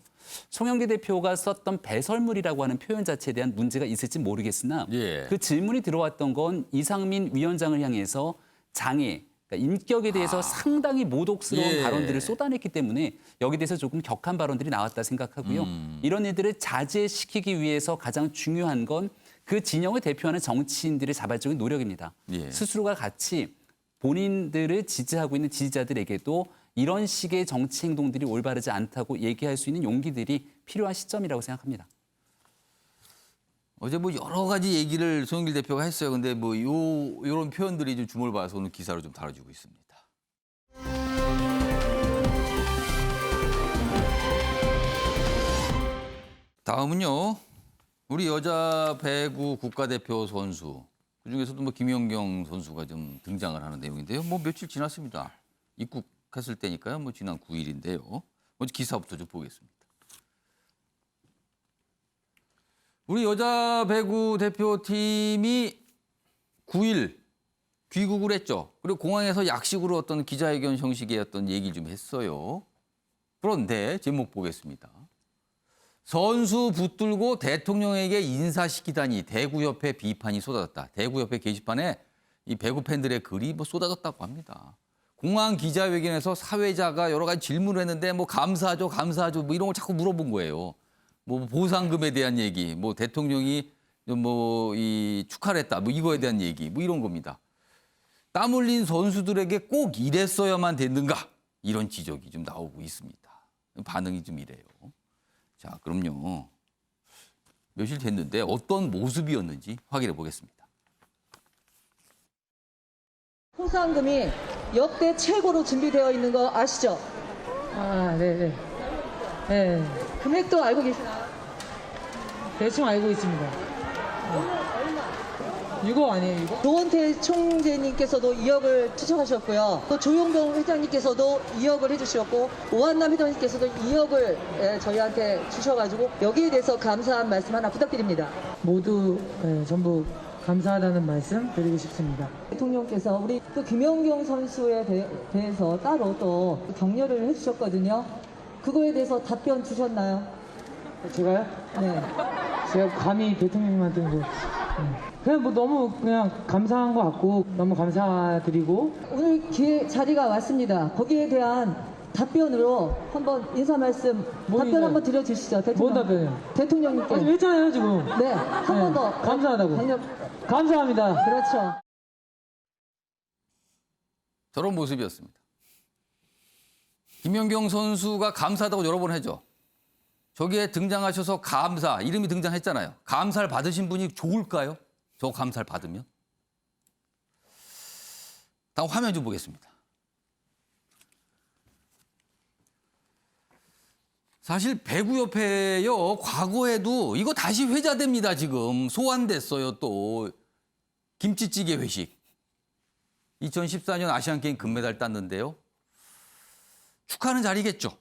송영길 대표가 썼던 배설물이라고 하는 표현 자체에 대한 문제가 있을지 모르겠으나 그 질문이 들어왔던 건 이상민 위원장을 향해서 장애, 그러니까 인격에 대해서 상당히 모독스러운 발언들을 쏟아냈기 때문에 여기에 대해서 조금 격한 발언들이 나왔다 생각하고요. 이런 일들을 자제시키기 위해서 가장 중요한 건 그 진영을 대표하는 정치인들의 자발적인 노력입니다. 스스로가 같이 본인들을 지지하고 있는 지지자들에게도 이런 식의 정치 행동들이 올바르지 않다고 얘기할 수 있는 용기들이 필요한 시점이라고 생각합니다. 어제 뭐 여러 가지 얘기를 송영길 대표가 했어요. 근데 뭐 이런 표현들이 좀 주목을 받아서 오늘 기사로 좀 다뤄지고 있습니다. 다음은요. 우리 여자 배구 국가대표 선수 그중에서도 뭐 김연경 선수가 좀 등장을 하는 내용인데요. 뭐 며칠 지났습니다. 입국했을 때니까요. 뭐 지난 9일인데요. 먼저 기사부터 좀 보겠습니다. 우리 여자 배구 대표팀이 9일 귀국을 했죠. 그리고 공항에서 약식으로 어떤 기자회견 형식의 어떤 얘기를 좀 했어요. 그런데 제목 보겠습니다. 선수 붙들고 대통령에게 인사시키다니 대구협회 비판이 쏟아졌다. 대구협회 게시판에 이 배구 팬들의 글이 뭐 쏟아졌다고 합니다. 공항 기자회견에서 사회자가 여러 가지 질문을 했는데 뭐 감사하죠, 감사하죠, 뭐 이런 걸 자꾸 물어본 거예요. 뭐 보상금에 대한 얘기, 뭐 대통령이 뭐 이 축하를 했다, 뭐 이거에 대한 얘기, 뭐 이런 겁니다. 땀 흘린 선수들에게 꼭 이랬어야만 됐는가 이런 지적이 좀 나오고 있습니다. 반응이 좀 이래요. 자, 그럼요. 며칠 됐는데 어떤 모습이었는지 확인해 보겠습니다. 포상금이 역대 최고로 준비되어 있는 거 아시죠? 아, 네네. 네. 금액도 알고 계시나요? 대충 알고 있습니다. 이거 아니에요, 이거? 조원태 총재님께서도 2억을 투척하셨고요. 또 조용경 회장님께서도 2억을 해주셨고 오한남 회장님께서도 2억을 저희한테 주셔가지고 여기에 대해서 감사한 말씀 하나 부탁드립니다. 모두 전부 감사하다는 말씀 드리고 싶습니다. 대통령께서 우리 또 김연경 선수에 대해서 따로 또 격려를 해주셨거든요. 그거에 대해서 답변 주셨나요? 제가요? 네. 제가 감히 대통령님한테 뭐 그냥 뭐 너무 그냥 감사한 것 같고 너무 감사드리고 오늘 자리가 왔습니다. 거기에 대한 답변으로 한번 인사 말씀 답변 한번 드려주시죠. 대통령. 뭔 답변이요? 대통령님께. 아니, 했잖아요 지금. 네, 한 번 더. 감사하다고. 감사합니다. 그렇죠. 저런 모습이었습니다. 김연경 선수가 감사하다고 여러 번 했죠. 저기에 등장하셔서 감사, 이름이 등장했잖아요. 감사를 받으신 분이 좋을까요? 저 감사를 받으면? 다음 화면 좀 보겠습니다. 사실 배구협회요, 과거에도 이거 다시 회자됩니다, 지금. 소환됐어요, 또. 김치찌개 회식. 2014년 아시안게임 금메달 땄는데요. 축하하는 자리겠죠.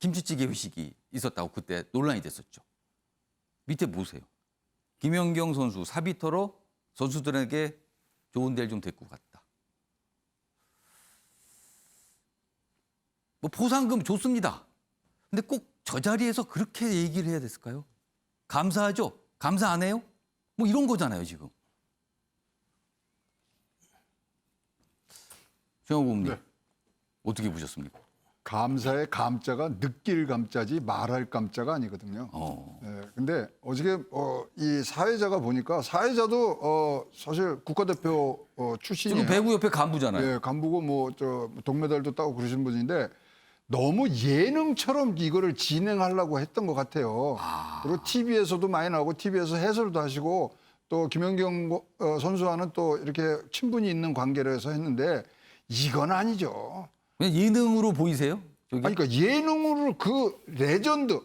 김치찌개 회식이 있었다고 그때 논란이 됐었죠. 밑에 보세요. 김연경 선수 사비터로 선수들에게 좋은 데를 좀 데리고 갔다. 뭐 보상금 좋습니다. 근데 꼭 저 자리에서 그렇게 얘기를 해야 됐을까요? 감사하죠? 감사 안 해요? 뭐 이런 거잖아요, 지금. 정호 부모님, 네. 어떻게 보셨습니까? 감사의 감자가 느낄 감자지 말할 감자가 아니거든요. 근데 어저께 이 사회자가 보니까 사회자도 사실 국가대표 출신이에요. 지금 배구협회 간부잖아요. 네, 간부고 뭐 저 동메달도 따고 그러신 분인데 너무 예능처럼 이거를 진행하려고 했던 것 같아요. 그리고 TV에서도 많이 나오고 TV에서 해설도 하시고 또 김연경 선수와는 또 이렇게 친분이 있는 관계를 해서 했는데 이건 아니죠. 그냥 예능으로 보이세요? 저기? 아니, 그러니까 예능으로 그 레전드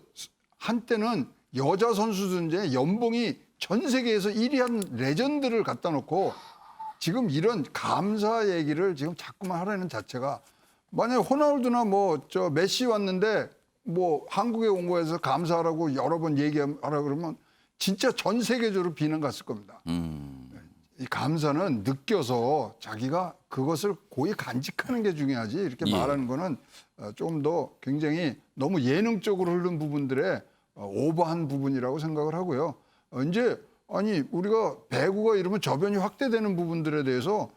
한때는 여자 선수들 이제 연봉이 전 세계에서 1위 한 레전드를 갖다 놓고 지금 이런 감사 얘기를 지금 자꾸만 하라는 자체가 만약에 호날두나 뭐 저 메시 왔는데 뭐 한국에 온 거에서 감사하라고 여러 번 얘기하라 그러면 진짜 전 세계적으로 비난 갔을 겁니다. 이 감사는 느껴서 자기가 그것을 고이 간직하는 게 중요하지 이렇게 말하는 거는 좀 더 굉장히 너무 예능적으로 흐른 부분들에 오버한 부분이라고 생각을 하고요. 이제 아니 우리가 배구가 이러면 저변이 확대되는 부분들에 대해서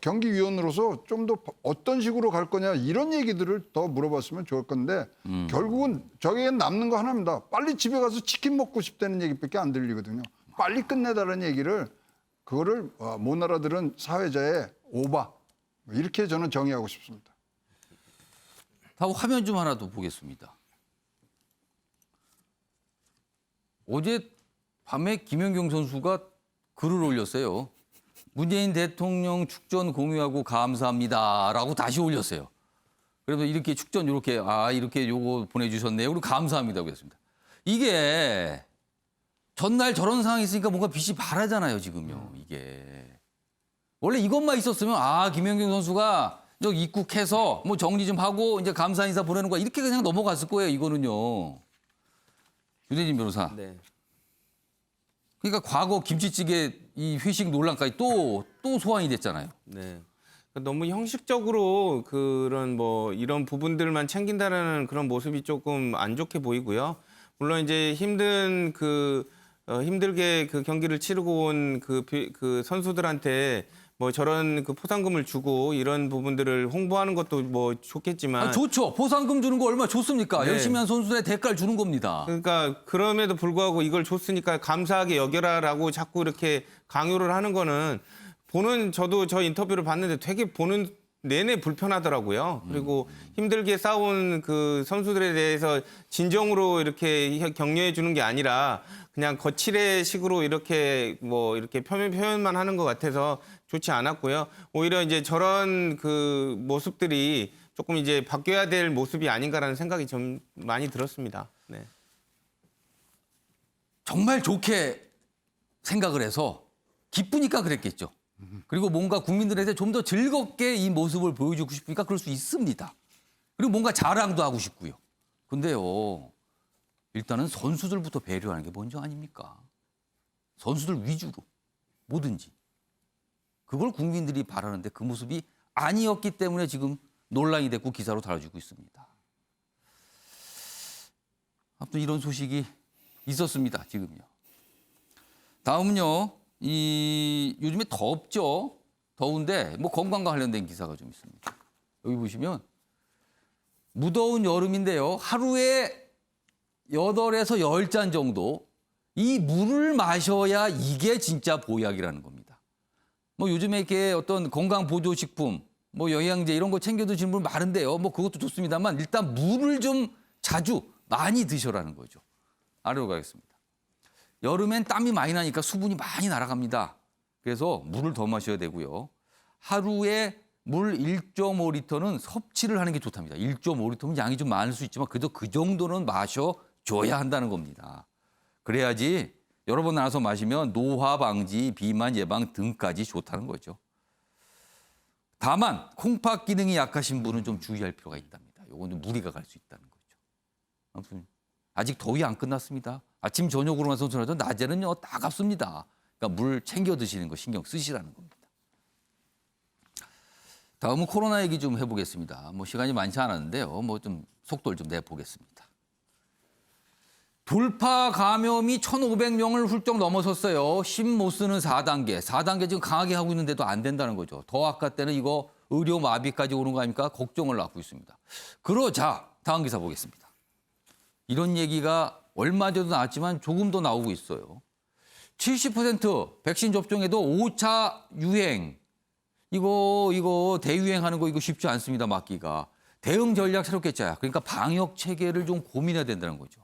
경기위원으로서 좀 더 어떤 식으로 갈 거냐 이런 얘기들을 더 물어봤으면 좋을 건데 결국은 저기에 남는 거 하나입니다. 빨리 집에 가서 치킨 먹고 싶다는 얘기밖에 안 들리거든요. 빨리 끝내달라는 얘기를 그거를 못 알아들은 사회자의 오바 이렇게 저는 정의하고 싶습니다. 다음 화면 좀 하나 더 보겠습니다. 어제 밤에 김연경 선수가 글을 올렸어요. 문재인 대통령 축전 공유하고 감사합니다라고 다시 올렸어요. 그래서 이렇게 축전 이렇게 이렇게 요거 보내주셨네요. 그리고 감사합니다고 했습니다. 이게 전날 저런 상황이 있으니까 뭔가 빛이 바라잖아요, 지금요. 이게 원래 이것만 있었으면 김연경 선수가 저 입국해서 뭐 정리 좀 하고 이제 감사 인사 보내는 거야 이렇게 그냥 넘어갔을 거예요. 이거는요. 유대진 변호사. 네. 그러니까 과거 김치찌개 이 회식 논란까지 또 소환이 됐잖아요. 네. 너무 형식적으로 그런 뭐 이런 부분들만 챙긴다라는 그런 모습이 조금 안 좋게 보이고요. 물론 이제 힘들게 그 경기를 치르고 온 그 선수들한테 뭐 저런 그 포상금을 주고 이런 부분들을 홍보하는 것도 뭐 좋겠지만 좋죠. 포상금 주는 거 얼마나 좋습니까? 네. 열심히 한 선수들의 대가를 주는 겁니다. 그러니까 그럼에도 불구하고 이걸 줬으니까 감사하게 여겨라라고 자꾸 이렇게 강요를 하는 거는 저도 저 인터뷰를 봤는데 되게 보는 내내 불편하더라고요. 그리고 힘들게 싸운 그 선수들에 대해서 진정으로 이렇게 격려해 주는 게 아니라 그냥 거칠의 식으로 이렇게 표현만 하는 것 같아서 좋지 않았고요. 오히려 이제 저런 그 모습들이 조금 이제 바뀌어야 될 모습이 아닌가라는 생각이 좀 많이 들었습니다. 네. 정말 좋게 생각을 해서 기쁘니까 그랬겠죠. 그리고 뭔가 국민들한테 좀 더 즐겁게 이 모습을 보여주고 싶으니까 그럴 수 있습니다. 그리고 뭔가 자랑도 하고 싶고요. 근데요, 일단은 선수들부터 배려하는 게 먼저 아닙니까? 선수들 위주로 뭐든지. 그걸 국민들이 바라는데 그 모습이 아니었기 때문에 지금 논란이 됐고 기사로 다뤄지고 있습니다. 아무튼 이런 소식이 있었습니다, 지금요. 다음은요. 요즘에 덥죠. 더운데 뭐 건강과 관련된 기사가 좀 있습니다. 여기 보시면 무더운 여름인데요. 하루에 8에서 10잔 정도 이 물을 마셔야 이게 진짜 보약이라는 겁니다. 뭐 요즘에 이렇게 어떤 건강 보조식품, 뭐 영양제 이런 거 챙겨 드시는 분 많은데요. 뭐 그것도 좋습니다만 일단 물을 좀 자주 많이 드셔라는 거죠. 아래로 가겠습니다. 여름엔 땀이 많이 나니까 수분이 많이 날아갑니다. 그래서 물을 더 마셔야 되고요. 하루에 물 1.5리터는 섭취를 하는 게 좋답니다. 1.5리터면 양이 좀 많을 수 있지만 그래도 그 정도는 마셔줘야 한다는 겁니다. 그래야지 여러 번 나눠서 마시면 노화 방지, 비만 예방 등까지 좋다는 거죠. 다만 콩팥 기능이 약하신 분은 좀 주의할 필요가 있답니다. 요거는 무리가 갈 수 있다는 거죠. 아무튼 아직 더위 안 끝났습니다. 아침 저녁으로만 선수라도 낮에는요 따갑습니다. 그러니까 물 챙겨 드시는 거 신경 쓰시라는 겁니다. 다음은 코로나 얘기 좀 해보겠습니다. 뭐 시간이 많지 않았는데요. 뭐 좀 속도를 좀 내보겠습니다. 돌파 감염이 1,500명을 훌쩍 넘어섰어요. 심 못 쓰는 4단계. 4단계 지금 강하게 하고 있는데도 안 된다는 거죠. 더 아까 때는 이거 의료 마비까지 오는 거 아닙니까? 걱정을 낳고 있습니다. 그러자 다음 기사 보겠습니다. 이런 얘기가 얼마 전도 나왔지만 조금 더 나오고 있어요. 70% 백신 접종에도 5차 유행. 이거 대유행하는 거 이거 쉽지 않습니다. 막기가. 대응 전략 새롭게 짜야. 그러니까 방역 체계를 좀 고민해야 된다는 거죠.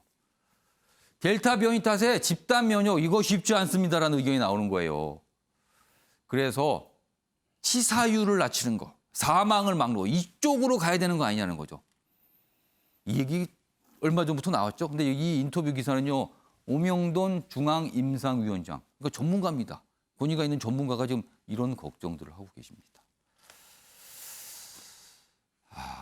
델타 변이 탓에 집단 면역 이거 쉽지 않습니다라는 의견이 나오는 거예요. 그래서 치사율을 낮추는 거, 사망을 막는 거 이쪽으로 가야 되는 거 아니냐는 거죠. 이 얘기 얼마 전부터 나왔죠. 근데 이 인터뷰 기사는요. 오명돈 중앙임상위원장, 그러니까 전문가입니다. 권위가 있는 전문가가 지금 이런 걱정들을 하고 계십니다.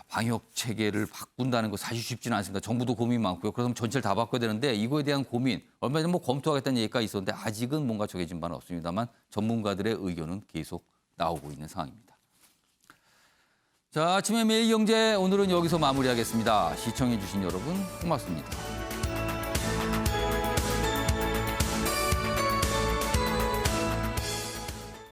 방역 체계를 바꾼다는 거 사실 쉽지는 않습니다. 정부도 고민 많고요. 그래서 전체를 다 바꿔야 되는데 이거에 대한 고민 얼마 전에 뭐 검토하겠다는 얘기가 있었는데 아직은 뭔가 정해진 바는 없습니다만 전문가들의 의견은 계속 나오고 있는 상황입니다. 자, 아침의 매일경제 오늘은 여기서 마무리하겠습니다. 시청해 주신 여러분 고맙습니다.